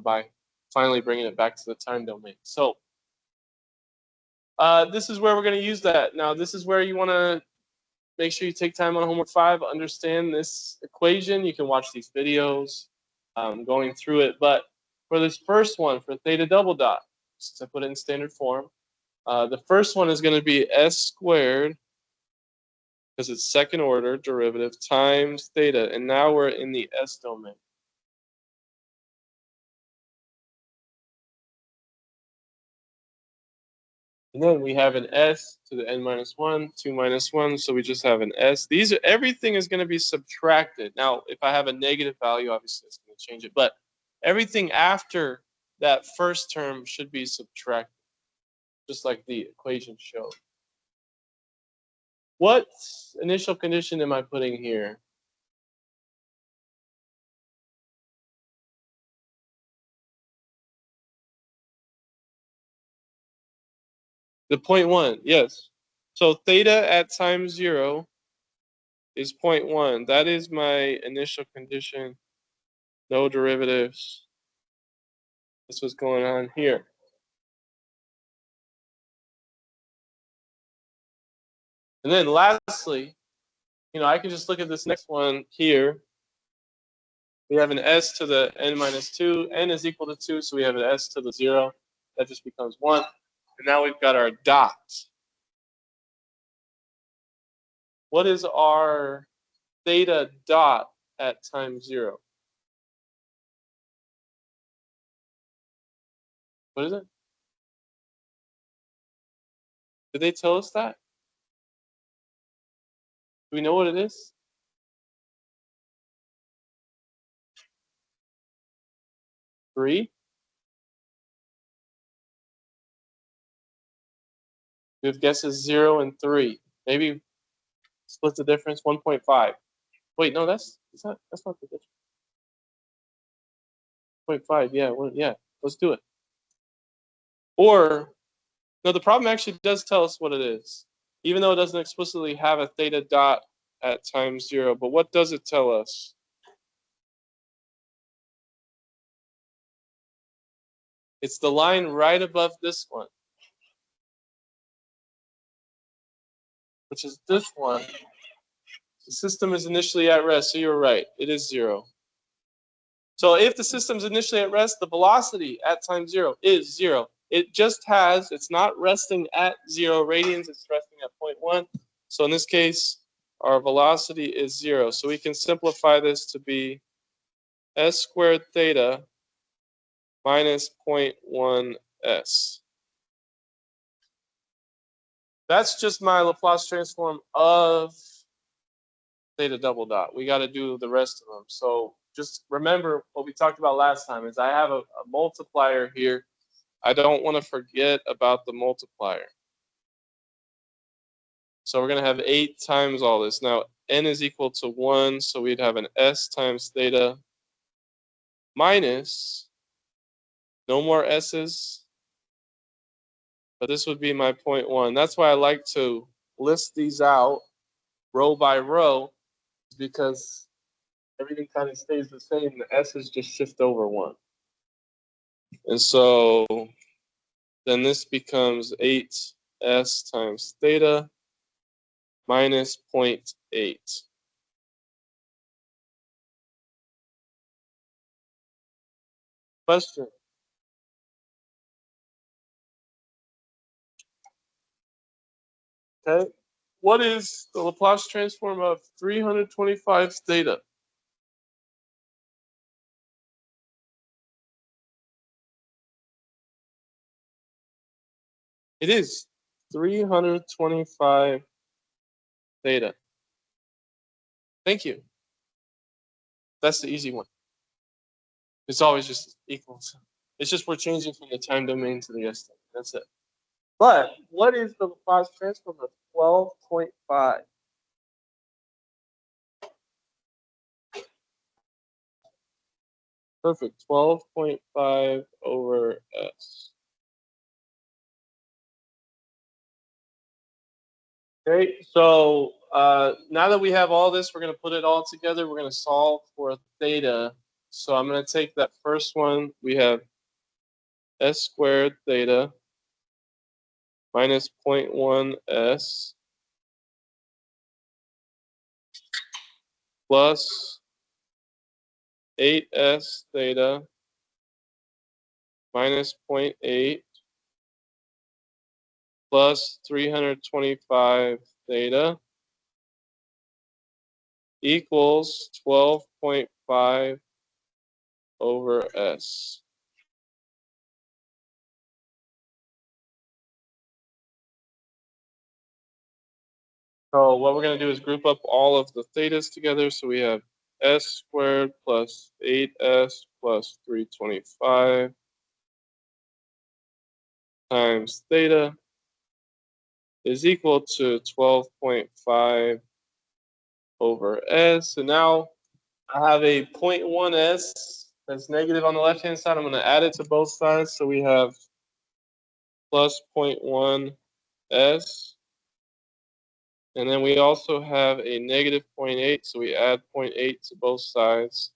by finally bringing it back to the time domain. So this is where we're going to use that. Now, this is where you want to make sure you take time on homework 5, understand this equation. You can watch these videos going through it. But for this first one, for theta double dot, since I put it in standard form, The first one is going to be s squared, because it's second order derivative, times theta. And now we're in the s domain. And then we have an s to the n minus 1, 2 minus 1, so we just have an s. Everything is going to be subtracted. Now, if I have a negative value, obviously it's going to change it, but everything after that first term should be subtracted, just like the equation showed. What initial condition am I putting here? The 0.1, yes. So theta at time 0 is 0.1. That is my initial condition. No derivatives. That's what's going on here. And then lastly, I can just look at this next one here. We have an s to the n minus 2. N is equal to 2, so we have an s to the 0. That just becomes 1. And now we've got our dot. What is our theta dot at time 0? What is it? Did they tell us that? Do we know what it is? 3? We have guesses 0 and 3. Maybe split the difference, 1.5. Wait, no, that's not the difference. 0.5, yeah, yeah, let's do it. Or, no, the problem actually does tell us what it is, even though it doesn't explicitly have a theta dot at time 0. But what does it tell us? It's the line right above this one, which is this one. The system is initially at rest, so you're right. It is 0. So if the system's initially at rest, the velocity at time 0 is 0. It's not resting at 0 radians, it's resting at 0.1. So in this case, our velocity is 0. So we can simplify this to be s squared theta minus 0.1 s. That's just my Laplace transform of theta double dot. We got to do the rest of them. So just remember what we talked about last time is I have a multiplier here. I don't want to forget about the multiplier. So we're going to have 8 times all this. Now, n is equal to 1, so we'd have an s times theta minus, no more s's, but this would be my 0.1. That's why I like to list these out row by row, because everything kind of stays the same. The s's just shift over 1. And so then this becomes 8s times theta minus 0.8. Question. Okay. What is the Laplace transform of 325 theta? It is 325 theta. Thank you. That's the easy one. It's always just equals. It's just we're changing from the time domain to the s domain. That's it. But what is the Laplace transform of 12.5? Perfect. 12.5 over s. Okay, so now that we have all this, we're going to put it all together. We're going to solve for theta. So I'm going to take that first one. We have s squared theta minus 0.1 s plus 8s theta minus 0.8 plus 325 theta equals 12.5 over S. So what we're going to do is group up all of the thetas together. So we have S squared plus 8S plus 325 times theta is equal to 12.5 over S. And now I have a 0.1 S that's negative on the left-hand side. I'm going to add it to both sides. So we have plus 0.1 S. And then we also have a negative 0.8. So we add 0.8 to both sides.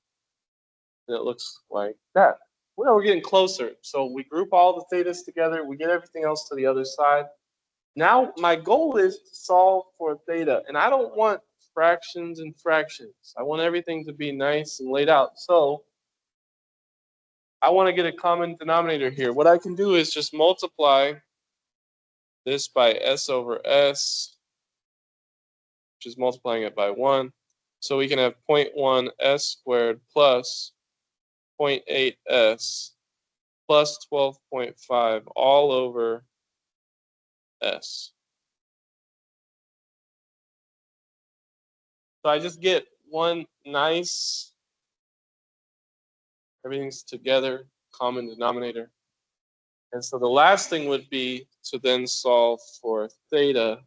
And it looks like that. Well, we're getting closer. So we group all the thetas together. We get everything else to the other side. Now my goal is to solve for theta. And I don't want fractions and fractions. I want everything to be nice and laid out. So I want to get a common denominator here. What I can do is just multiply this by S over S, which is multiplying it by 1. So we can have 0.1 S squared plus 0.8 S plus 12.5 all over S. So I just get one nice, everything's together, common denominator. And so the last thing would be to then solve for theta,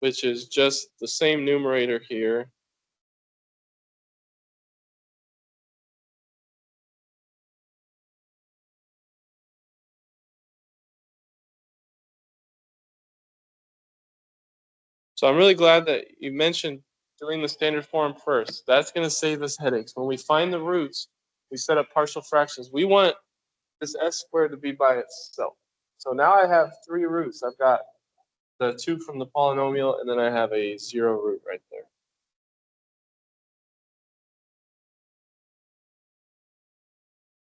which is just the same numerator here. So I'm really glad that you mentioned doing the standard form first. That's going to save us headaches. When we find the roots, we set up partial fractions. We want this S squared to be by itself. So now I have 3 roots. I've got the 2 from the polynomial, and then I have a 0 root right there.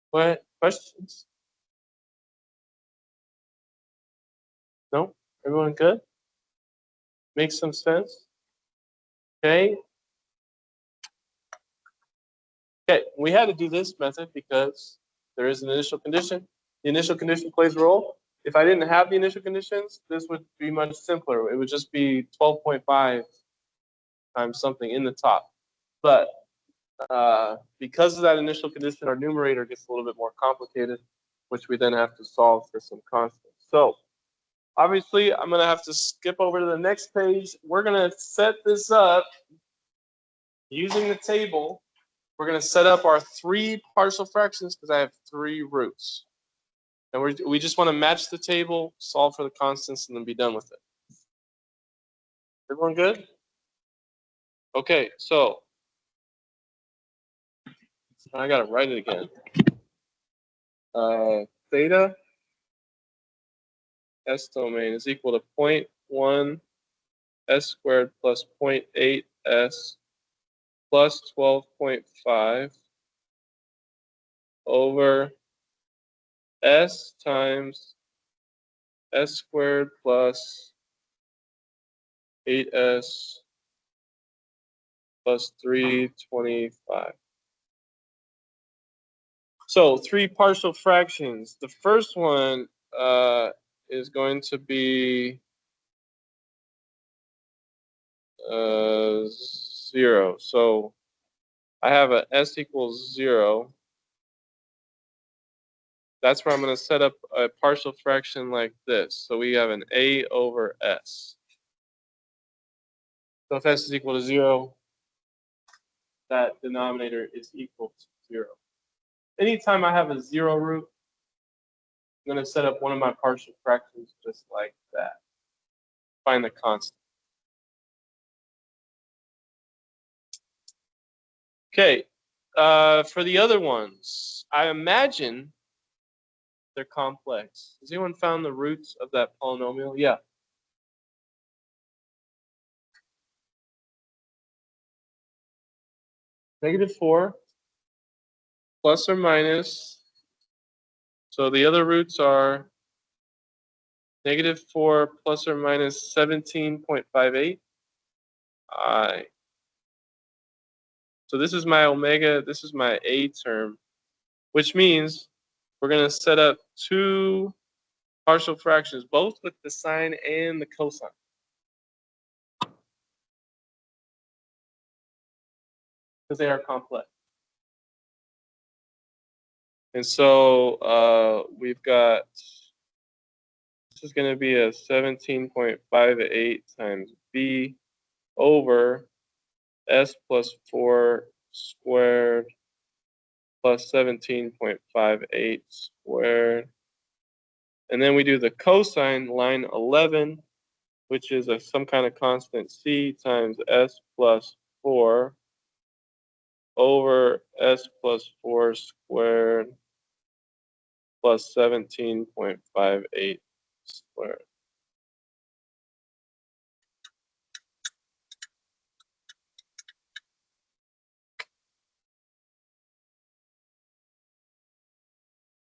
What questions? No? Everyone good? Makes some sense? Okay. Okay, we had to do this method because there is an initial condition. The initial condition plays a role. If I didn't have the initial conditions, this would be much simpler. It would just be 12.5 times something in the top. But because of that initial condition, our numerator gets a little bit more complicated, which we then have to solve for some constants. So obviously, I'm going to have to skip over to the next page. We're going to set this up using the table. We're going to set up our 3 partial fractions because I have 3 roots. And we just want to match the table, solve for the constants, and then be done with it. Everyone good? Okay, so I got to write it again. Theta S domain is equal to 0.1 S squared plus 0.8 S plus 12.5 over S times S squared plus 8S plus 325. So 3 partial fractions. The first one is going to be 0. So I have a S equals 0. That's where I'm going to set up a partial fraction like this. So we have an A over S. So if S is equal to 0, that denominator is equal to 0. Anytime I have a 0 root, I'm going to set up one of my partial fractions just like that. Find the constant. Okay, for the other ones, I imagine they're complex. Has anyone found the roots of that polynomial? Yeah. -4 plus or minus. So the other roots are -4 plus or minus 17.58 I. So this is my omega, this is my A term, which means we're going to set up two partial fractions, both with the sine and the cosine. Because they are complex. And so we've got, this is going to be a 17.58 times B over S plus 4 squared plus 17.58 squared. And then we do the cosine, line 11, which is some kind of constant C times S plus 4 over S plus 4 squared plus 17.58 squared.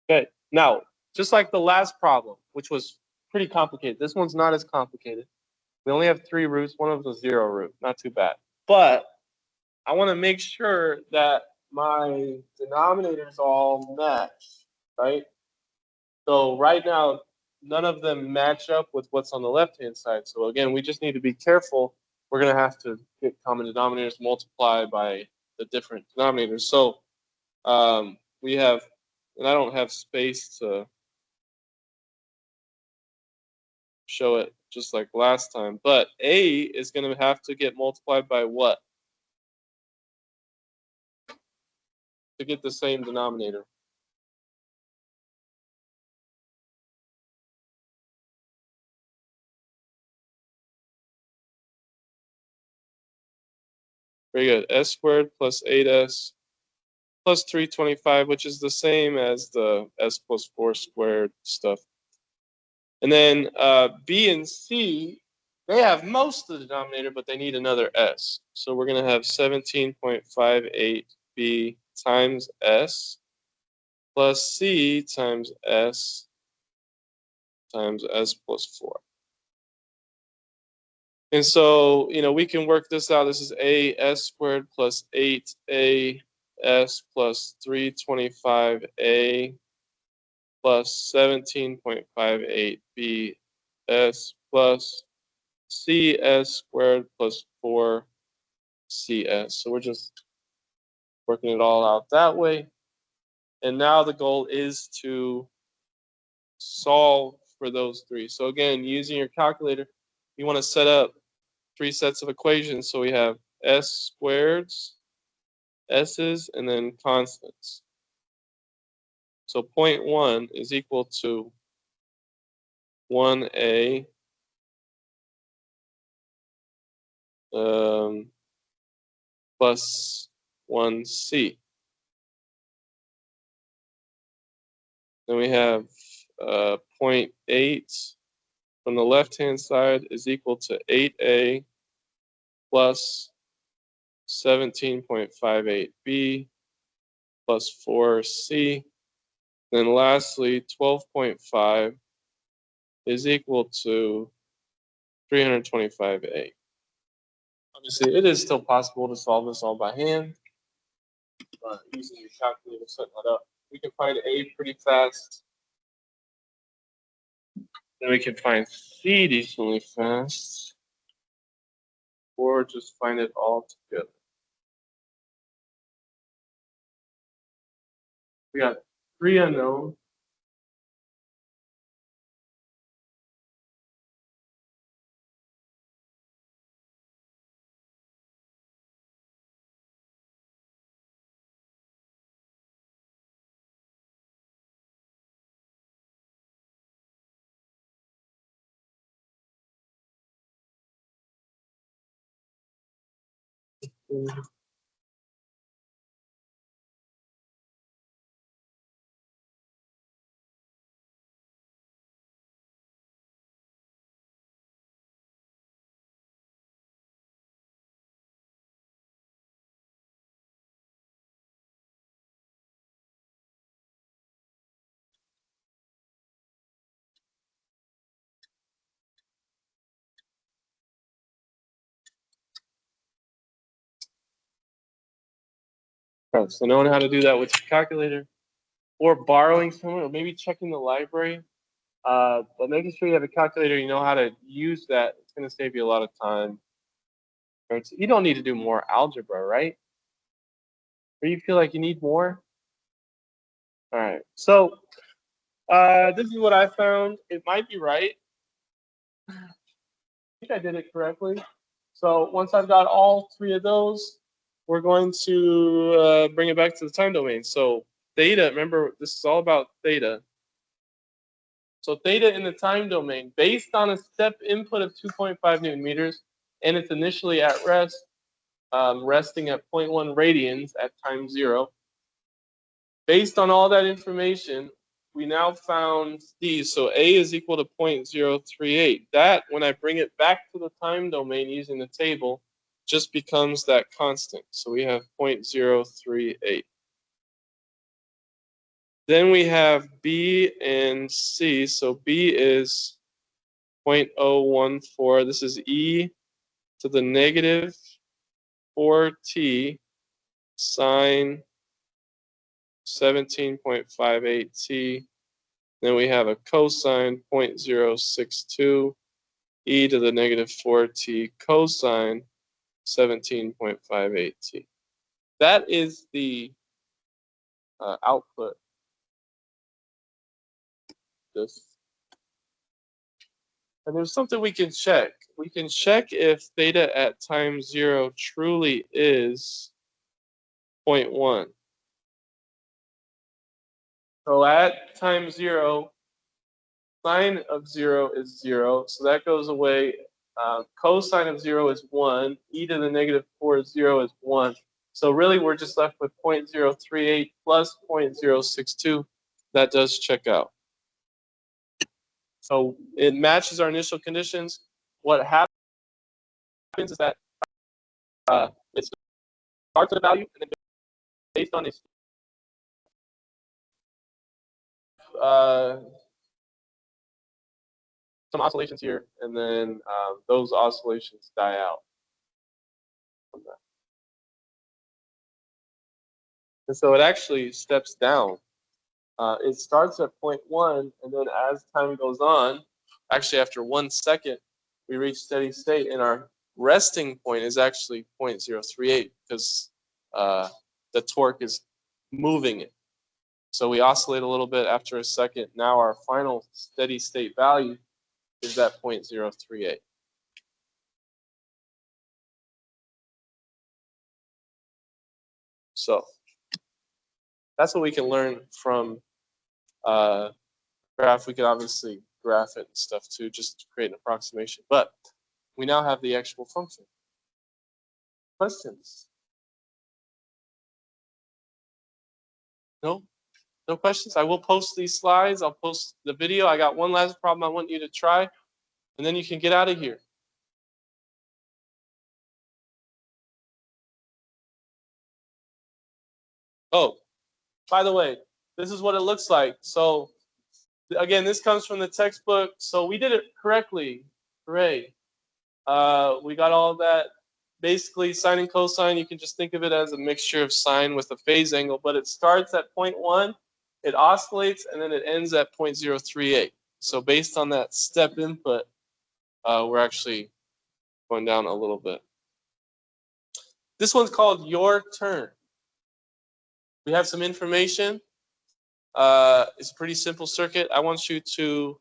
Okay, now, just like the last problem, which was pretty complicated, this one's not as complicated. We only have 3 roots, one of them is a 0 root, not too bad. But I want to make sure that my denominators all match, right? So right now, none of them match up with what's on the left-hand side. So again, we just need to be careful. We're going to have to get common denominators, multiply by the different denominators. So we have, and I don't have space to show it just like last time, but A is going to have to get multiplied by what to get the same denominator? Very good. S squared plus 8S plus 325, which is the same as the S plus 4 squared stuff. And then B and C, they have most of the denominator, but they need another S. So we're going to have 17.58B times S plus C times S plus 4. And so, we can work this out. This is AS squared plus 8AS plus 325A plus 17.58BS plus CS squared plus 4CS. So we're just working it all out that way. And now the goal is to solve for those three. So again, using your calculator, you want to set up 3 sets of equations. So we have S squareds, S's, and then constants. So 0.1 is equal to 1A plus 1C. Then we have 0.8 from the left-hand side is equal to 8A plus 17.58B plus 4C. Then lastly, 12.5 is equal to 325A. Obviously, it is still possible to solve this all by hand, but using your calculator, setting that up, we can find A pretty fast. Then we can find C decently fast, or just find it all together. We got 3 unknowns. Okay, so knowing how to do that with your calculator, or borrowing someone, or maybe checking the library. But making sure you have a calculator, you know how to use that, it's going to save you a lot of time. You don't need to do more algebra, right? Or you feel like you need more? All right. So this is what I found. It might be right. I think I did it correctly. So once I've got all three of those, we're going to bring it back to the time domain. So theta, remember, this is all about theta. So theta in the time domain, based on a step input of 2.5 Newton meters, and it's initially at rest, resting at 0.1 radians at time 0. Based on all that information, we now found these. So A is equal to 0.038. That, when I bring it back to the time domain using the table, just becomes that constant. So we have 0.038. Then we have B and C. So B is 0.014. This is E to the negative 4t sine 17.58 t. Then we have a cosine 0.062 e to the negative 4t cosine 17.58 t. That is the output. This. And there's something we can check. We can check if theta at time 0 truly is 0.1. So at time 0, sine of 0 is 0, so that goes away. Cosine of 0 is 1. E to the negative 4 is 0 is 1. So really, we're just left with 0.038 plus 0.062. That does check out. So it matches our initial conditions. What happens is that it starts at a value, and then based on this, some oscillations here, and then those oscillations die out. And so it actually steps down. It starts at 0.1, and then as time goes on, actually after 1 second, we reach steady state, and our resting point is actually 0.038 because the torque is moving it. So we oscillate a little bit after a second. Now our final steady state value is at 0.038. So that's what we can learn from graph. We could obviously graph it and stuff too, just to create an approximation. But we now have the actual function. Questions? No? No questions? I will post these slides. I'll post the video. I got one last problem I want you to try, and then you can get out of here. Oh, by the way, this is what it looks like. So again, this comes from the textbook. So we did it correctly. Hooray. We got all that. Basically, sine and cosine, you can just think of it as a mixture of sine with a phase angle, but it starts at 0.1, it oscillates, and then it ends at 0.038. So based on that step input, we're actually going down a little bit. This one's called Your Turn. We have some information. It's a pretty simple circuit. I want you to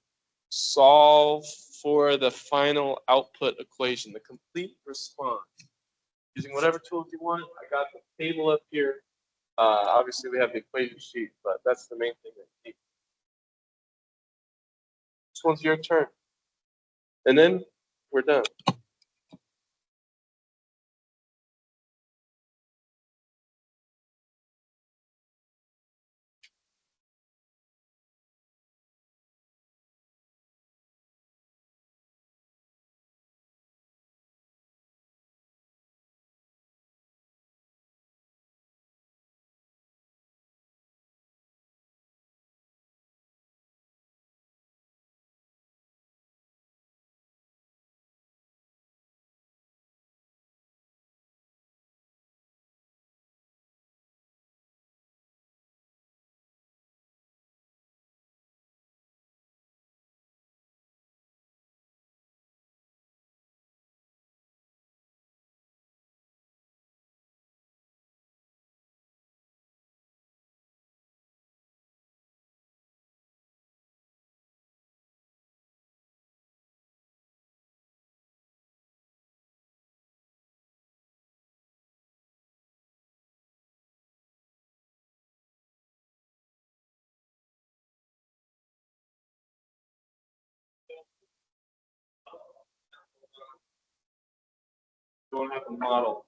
solve for the final output equation, the complete response. Using whatever tools you want. I got the table up here. Obviously, we have the equation sheet, but that's the main thing that you need. This one's your turn. And then we're done. don't have a model.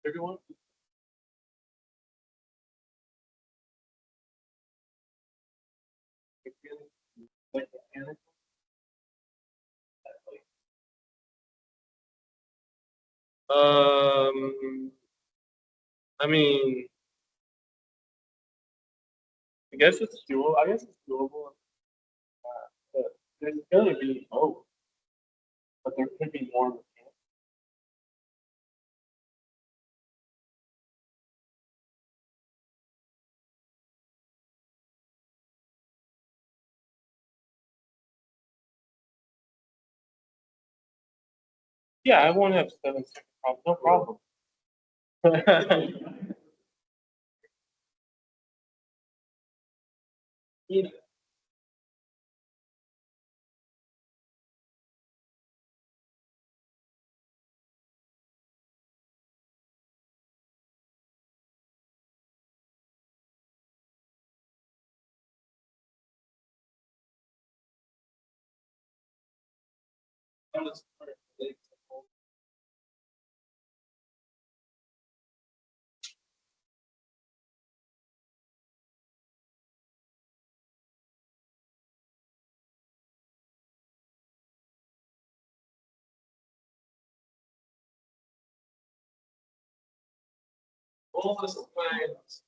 Everyone? I mean, I guess it's doable. I guess it's doable. But there's gonna be both, but there could be more mechanics. Yeah, I won't have 7 second problem. No problem. Yeah. All this plans.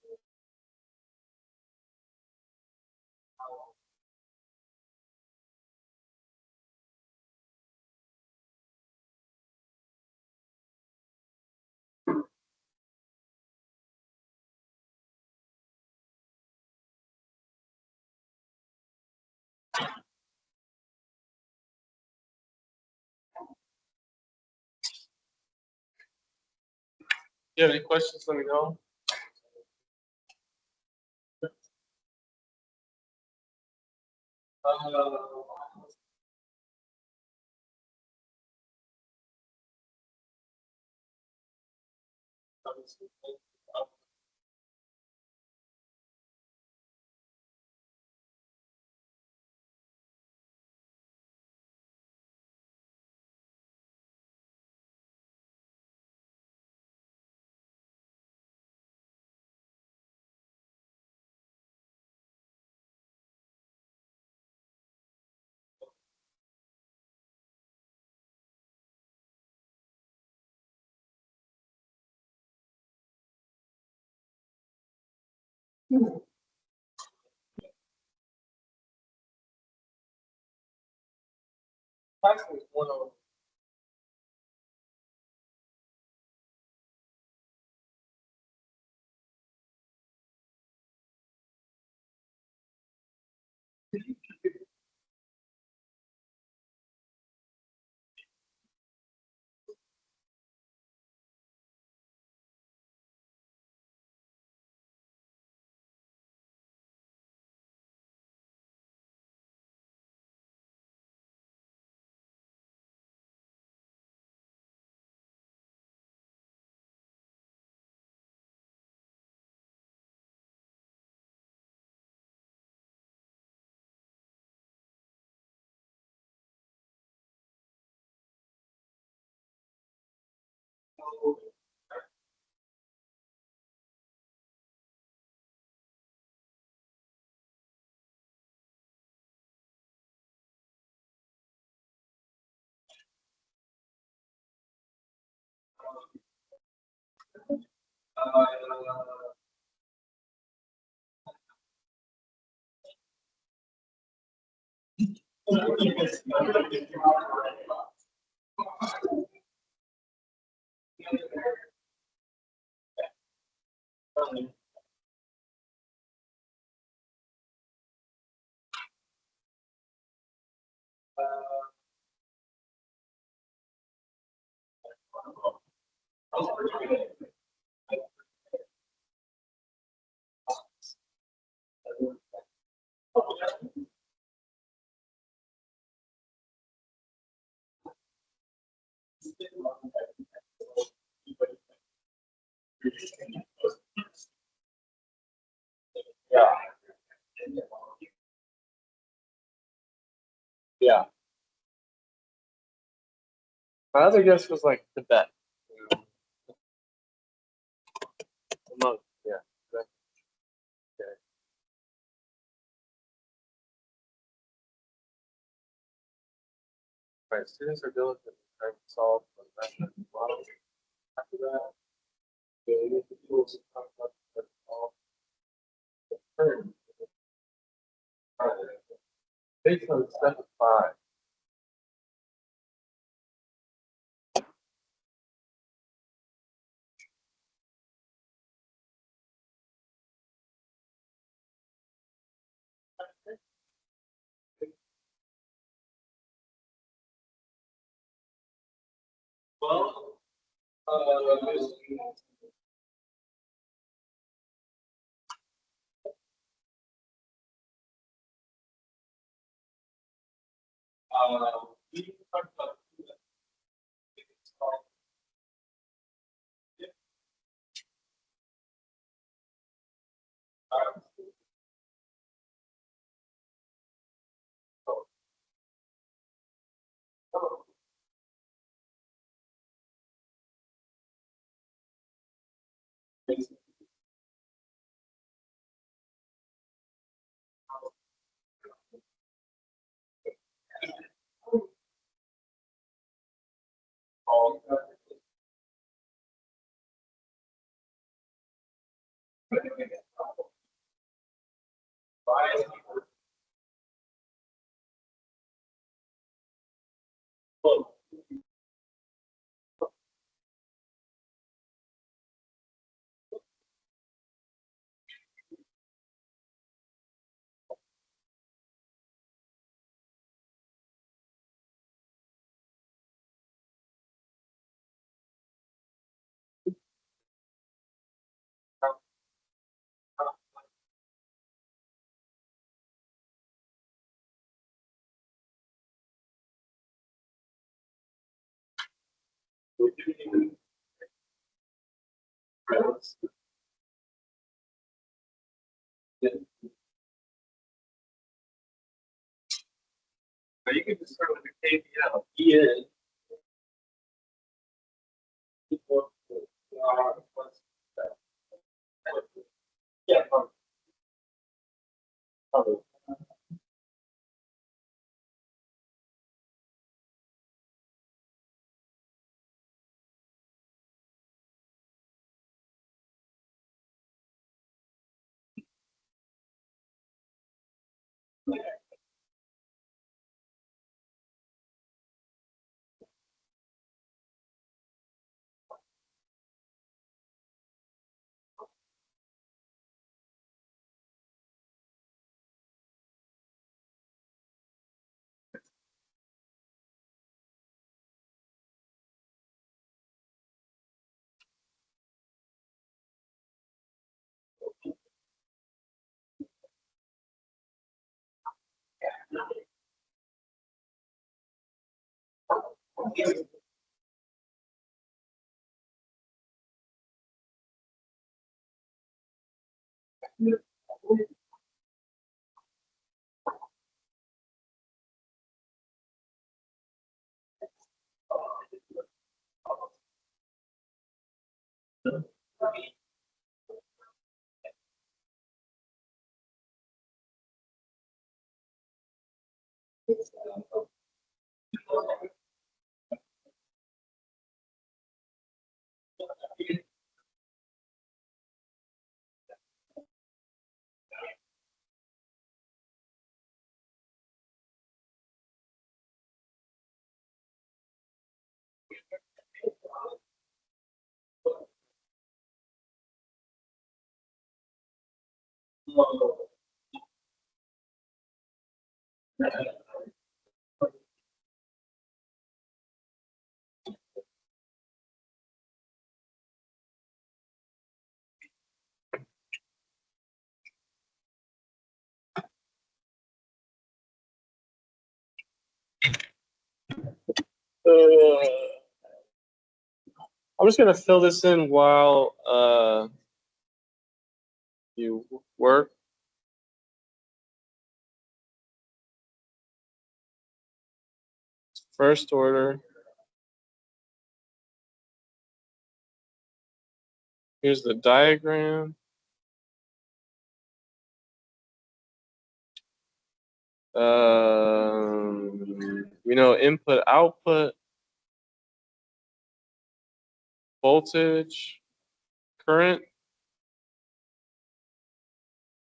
You have any questions? Let me know. Actually, one of Yeah. Yeah. My other guess was like Tibet. Monk. Yeah. Okay. Right. Students are diligent in trying to solve the mathematical model. After that, they use the tools to talk about the solve the term. Based on step 5. Well, we talked about you can just start with the KVL. He is. Yeah. I'm just gonna fill this in while you work. First order. Here's the diagram. We know input, output, voltage, current.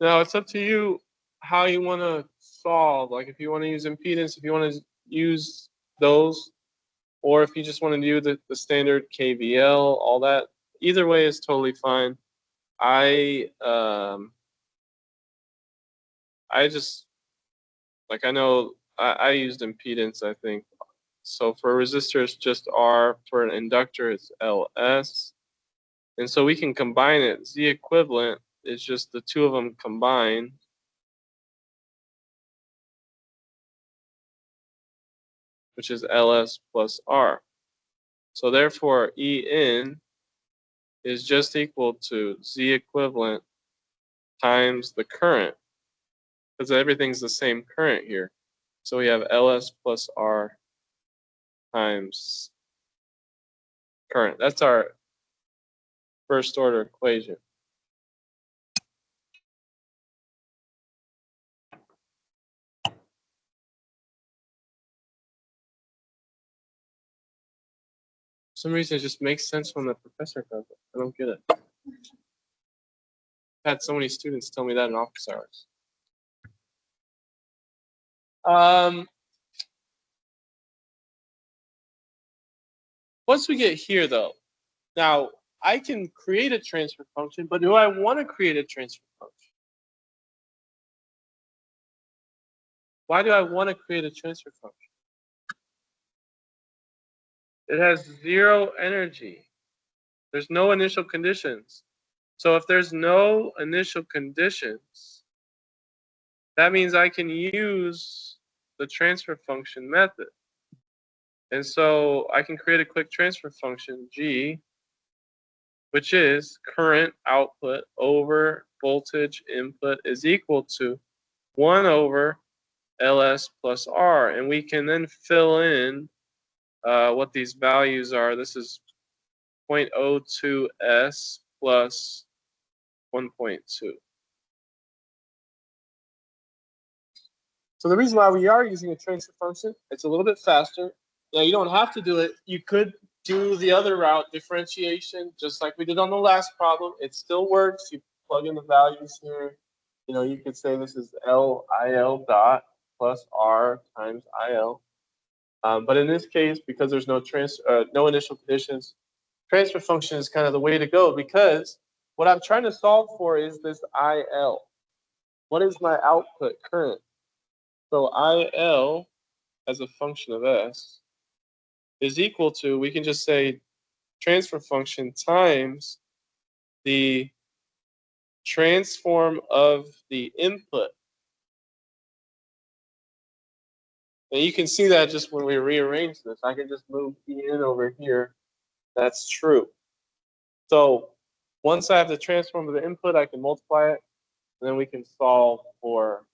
Now it's up to you how you want to solve. Like if you want to use impedance, if you want to use those, or if you just want to do the standard KVL, all that. Either way is totally fine. I just like I know I used impedance, I think. So for a resistor, it's just R. For an inductor, it's LS. And so we can combine it. Z equivalent is just the two of them combined. Which is LS plus R. So therefore, En is just equal to Z equivalent times the current, because everything's the same current here. So we have LS plus R times current. That's our first order equation. For some reason, it just makes sense when the professor does it. I don't get it. I've had so many students tell me that in office hours. Once we get here, though, now I can create a transfer function, but do I want to create a transfer function? Why do I want to create a transfer function? It has zero energy. There's no initial conditions. So if there's no initial conditions, that means I can use the transfer function method. And so I can create a quick transfer function, G, which is current output over voltage input is equal to 1 over LS plus R. And we can then fill in what these values are. This is 0.02 S plus 1.2. So the reason why we are using a transfer function, it's a little bit faster. Now you don't have to do it. You could do the other route, differentiation, just like we did on the last problem. It still works. You plug in the values here. You know, you could say this is LIL dot plus R times IL. But in this case, because there's no no initial conditions, transfer function is kind of the way to go, because what I'm trying to solve for is this IL. What is my output current? So IL as a function of S is equal to, we can just say transfer function times the transform of the input. And you can see that just when we rearrange this. I can just move En over here. That's true. So once I have the transform of the input, I can multiply it, and then we can solve for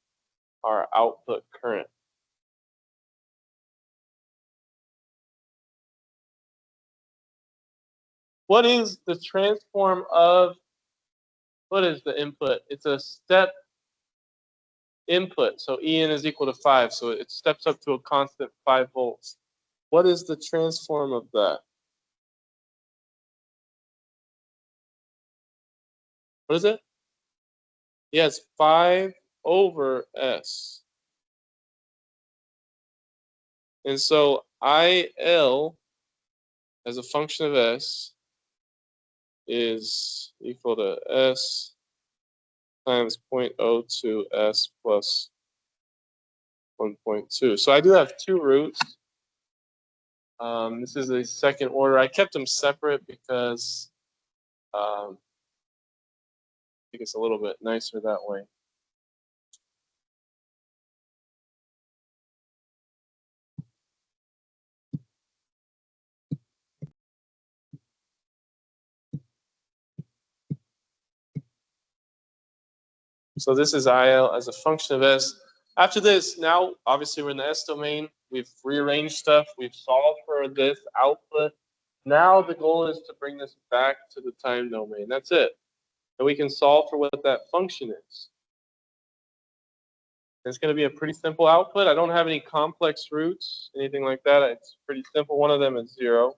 our output current. What is the transform of, what is the input? It's a step input. So En is equal to 5. So it steps up to a constant 5 volts. What is the transform of that? What is it? Yes, 5 over S. And so IL as a function of S is equal to S times 0.02 S plus 1.2. So I do have two roots. This is a second order. I kept them separate because I think it's a little bit nicer that way. So this is IL as a function of S. After this, now obviously we're in the S domain. We've rearranged stuff. We've solved for this output. Now the goal is to bring this back to the time domain. That's it. And we can solve for what that function is. It's going to be a pretty simple output. I don't have any complex roots, anything like that. It's pretty simple. One of them is 0.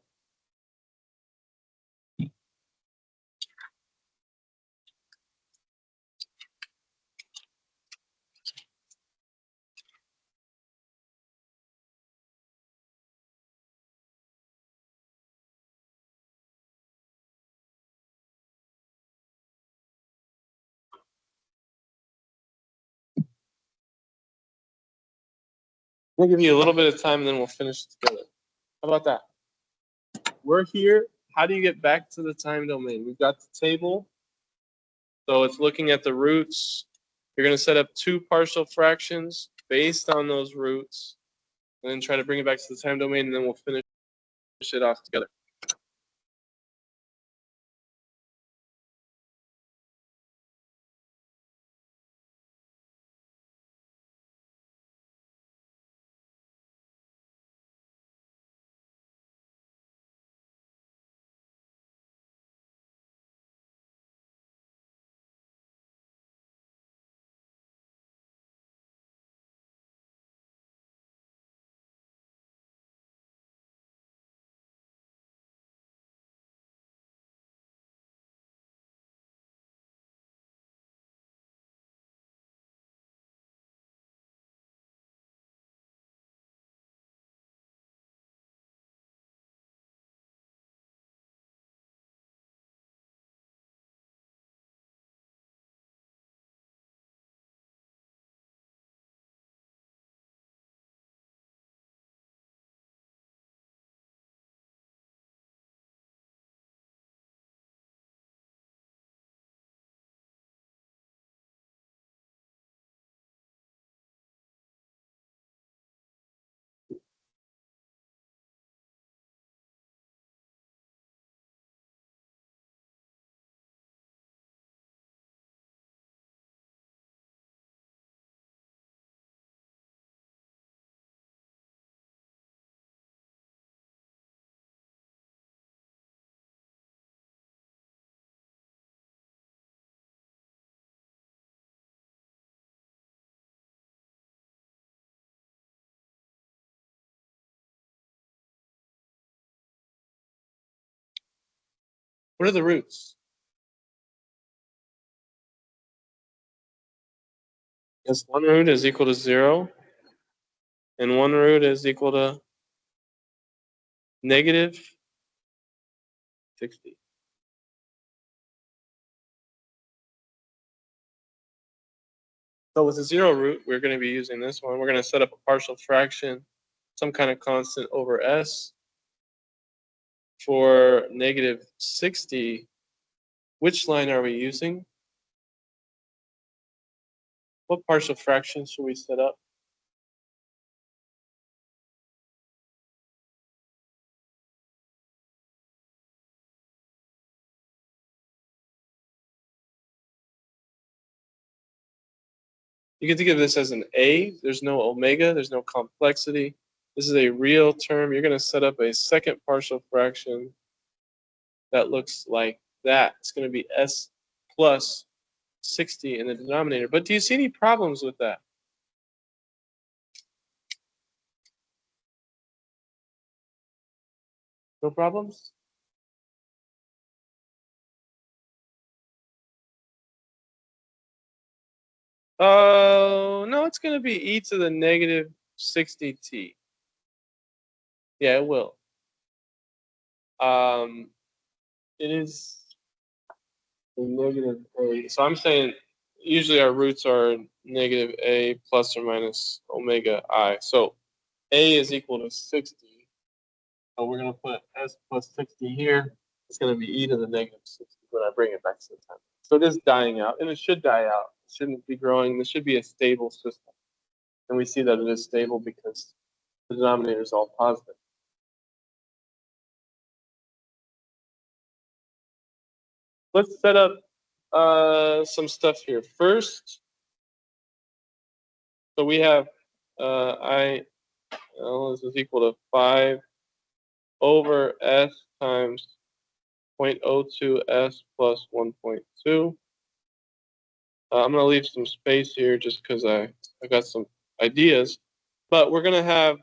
I'm going to give you a little bit of time and then we'll finish together. How about that? We're here. How do you get back to the time domain? We've got the table. So it's looking at the roots. You're going to set up two partial fractions based on those roots, and then try to bring it back to the time domain, and then we'll finish it off together. What are the roots? Yes, one root is equal to 0, and one root is equal to negative 60. So with a 0 root, we're going to be using this one. We're going to set up a partial fraction, some kind of constant over S. For negative 60, which line are we using? What partial fraction should we set up? You can think of this as an A. There's no omega. There's no complexity. This is a real term. You're going to set up a second partial fraction that looks like that. It's going to be S plus 60 in the denominator. But do you see any problems with that? No problems? Oh, no, it's going to be e to the negative 60t. Yeah, it will. It is a negative a. So I'm saying usually our roots are negative a plus or minus omega I. So a is equal to 60. So we're going to put s plus 60 here. It's going to be e to the negative 60 when I bring it back to the time. So it is dying out, and it should die out. It shouldn't be growing. This should be a stable system. And we see that it is stable because the denominator is all positive. Let's set up some stuff here. First, so we have this is equal to 5 over s times 0.02 s plus 1.2. I'm going to leave some space here just because I got some ideas. But we're going to have,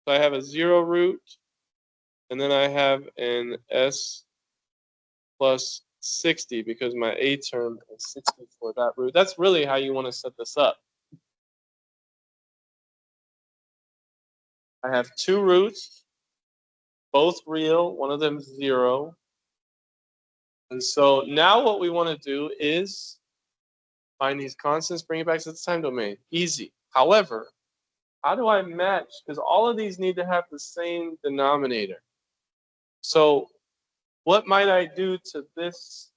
so I have a 0 root, and then I have an s plus 60 because my a term is 60 for that root. That's really how you want to set this up. I have two roots, both real, one of them 0. And so now what we want to do is find these constants, bring it back to the time domain. Easy. However, how do I match? Because all of these need to have the same denominator. So what might I do to this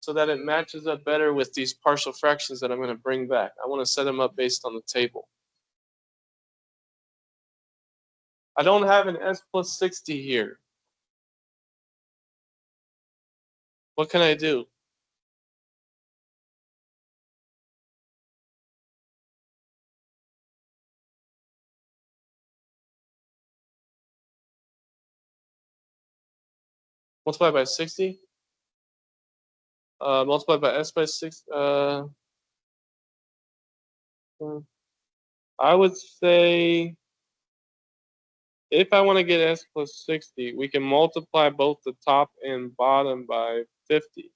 so that it matches up better with these partial fractions that I'm going to bring back? I want to set them up based on the table. I don't have an s plus 60 here. What can I do? Multiply by 60? Multiply by s by 6. I would say if I want to get s plus 60, we can multiply both the top and bottom by 50.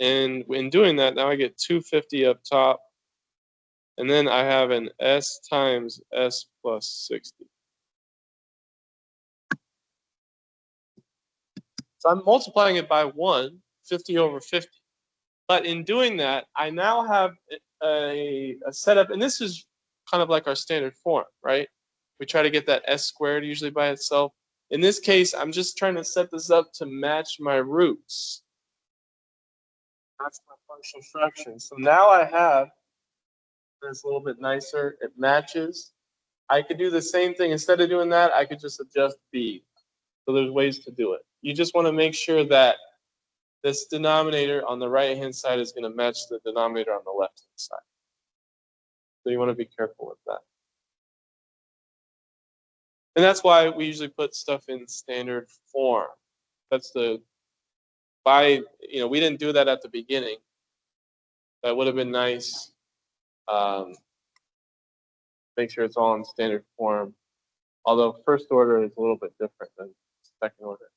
And in doing that, now I get 250 up top. And then I have an s times s plus 60. So I'm multiplying it by 1, 50 over 50. But in doing that, I now have a setup, and this is kind of like our standard form, right? We try to get that s squared usually by itself. In this case, I'm just trying to set this up to match my roots. That's my partial fraction. So now I have this a little bit nicer. It matches. I could do the same thing. Instead of doing that, I could just adjust b. So there's ways to do it. You just want to make sure that this denominator on the right-hand side is going to match the denominator on the left-hand side. So you want to be careful with that. And that's why we usually put stuff in standard form. That's we didn't do that at the beginning. That would have been nice. Make sure it's all in standard form. Although first order is a little bit different than second order.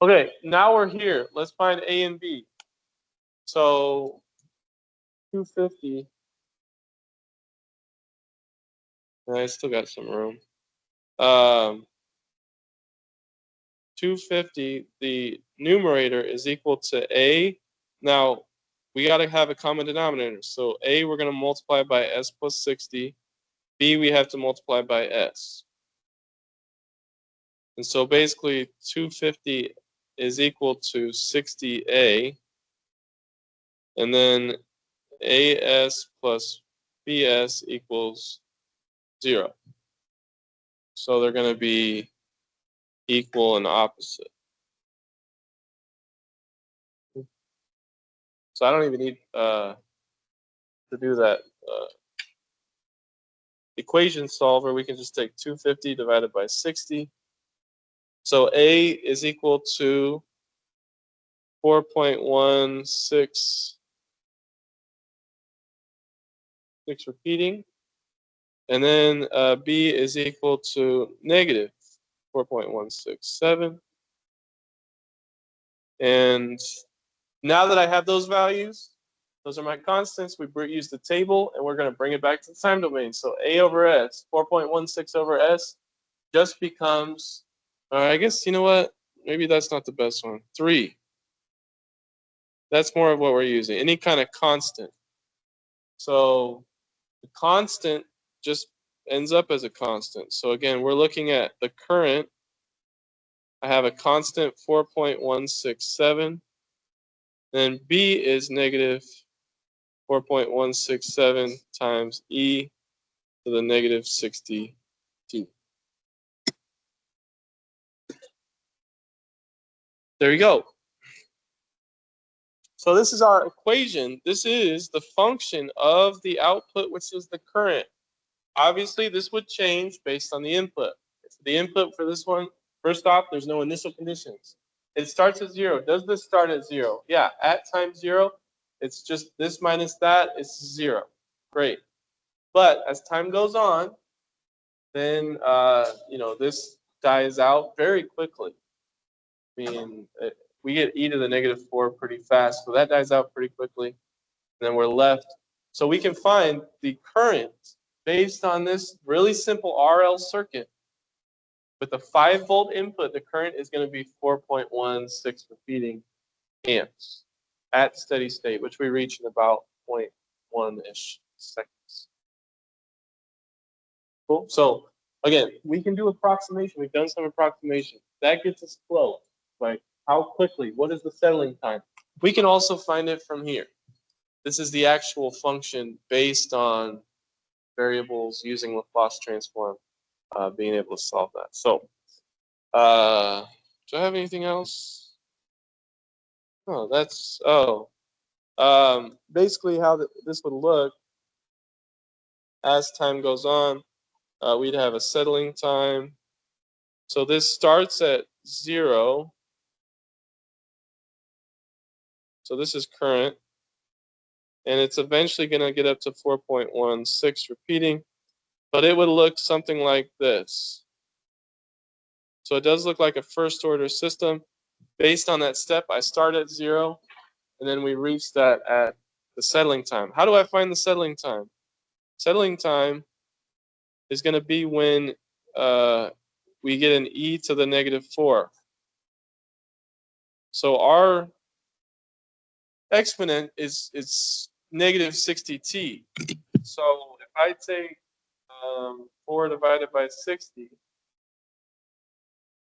Okay, now we're here. Let's find A and B. So 250. I still got some room. 250, the numerator is equal to A. Now, we got to have a common denominator. So A, we're going to multiply by S plus 60. B, we have to multiply by S. And so basically, 250 is equal to 60A. And then AS plus BS equals 0. So they're going to be equal and opposite. So I don't even need to do that equation solver. We can just take 250 divided by 60. So A is equal to 4.16 repeating. And then B is equal to negative 4.167. And now that I have those values, those are my constants. We use the table, and we're going to bring it back to the time domain. So A over S, 4.16 over S, just becomes, I guess, you know what? maybe that's not the best one. 3. That's more of what we're using. Any kind of constant. So the constant just ends up as a constant. So again, we're looking at the current. I have a constant 4.167. Then B is negative 4.167 times e to the negative 60t. There you go. So this is our equation. This is the function of the output, which is the current. Obviously, this would change based on the input. The input for this one, first off, there's no initial conditions. It starts at 0. Does this start at 0? Yeah, at time 0, it's just this minus that, it's 0. Great. But as time goes on, then this dies out very quickly. I mean, we get e to the negative 4 pretty fast, so that dies out pretty quickly. And then we're left. So we can find the current based on this really simple RL circuit. With a 5-volt input, the current is going to be 4.16 repeating amps at steady state, which we reach in about 0.1-ish seconds. Cool. So again, we can do approximation. We've done some approximation. That gets us close. Like how quickly? What is the settling time? We can also find it from here. This is the actual function based on variables using Laplace transform, being able to solve that. So, do I have anything else? Oh, that's, basically how this would look as time goes on. We'd have a settling time. So this starts at 0. So this is current. And it's eventually going to get up to 4.16 repeating. But it would look something like this. So it does look like a first order system. Based on that step, I start at 0. And then we reach that at the settling time. How do I find the settling time? Settling time is going to be when we get an e to the negative 4. So our exponent is negative 60t. So if I take 4 divided by 60,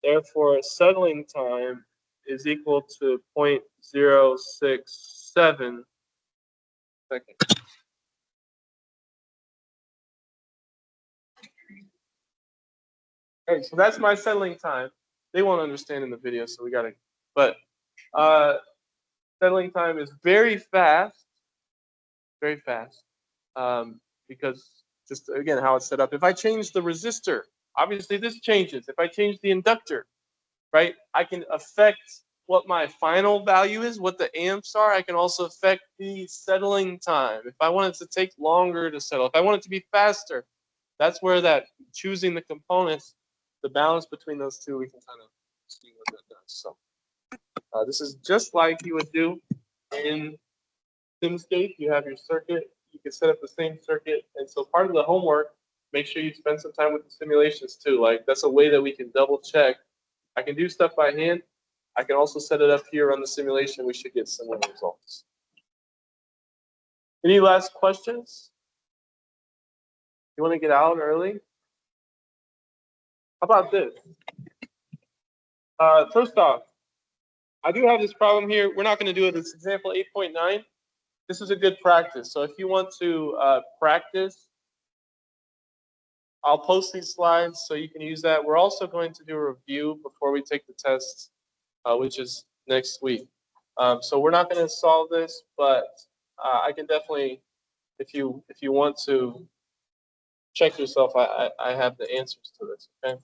therefore settling time is equal to 0.067 seconds. Okay, so that's my settling time. They won't understand in the video, so we got to, but settling time is very fast, because just again how it's set up. If I change the resistor, obviously this changes. If I change the inductor, right, I can affect what my final value is, what the amps are. I can also affect the settling time. If I want it to take longer to settle, if I want it to be faster, that's where that choosing the components, the balance between those two, we can kind of see what that does. So this is just like you would do in SimScape. You have your circuit. You can set up the same circuit. And so part of the homework, make sure you spend some time with the simulations too. Like that's a way that we can double check. I can do stuff by hand. I can also set it up here on the simulation. We should get similar results. Any last questions? You want to get out early? How about this? First off, I do have this problem here. We're not going to do it. It's example 8.9. This is a good practice. So if you want to practice, I'll post these slides so you can use that. We're also going to do a review before we take the test, which is next week. So we're not going to solve this, but I can definitely, if you want to check yourself, I have the answers to this. Okay.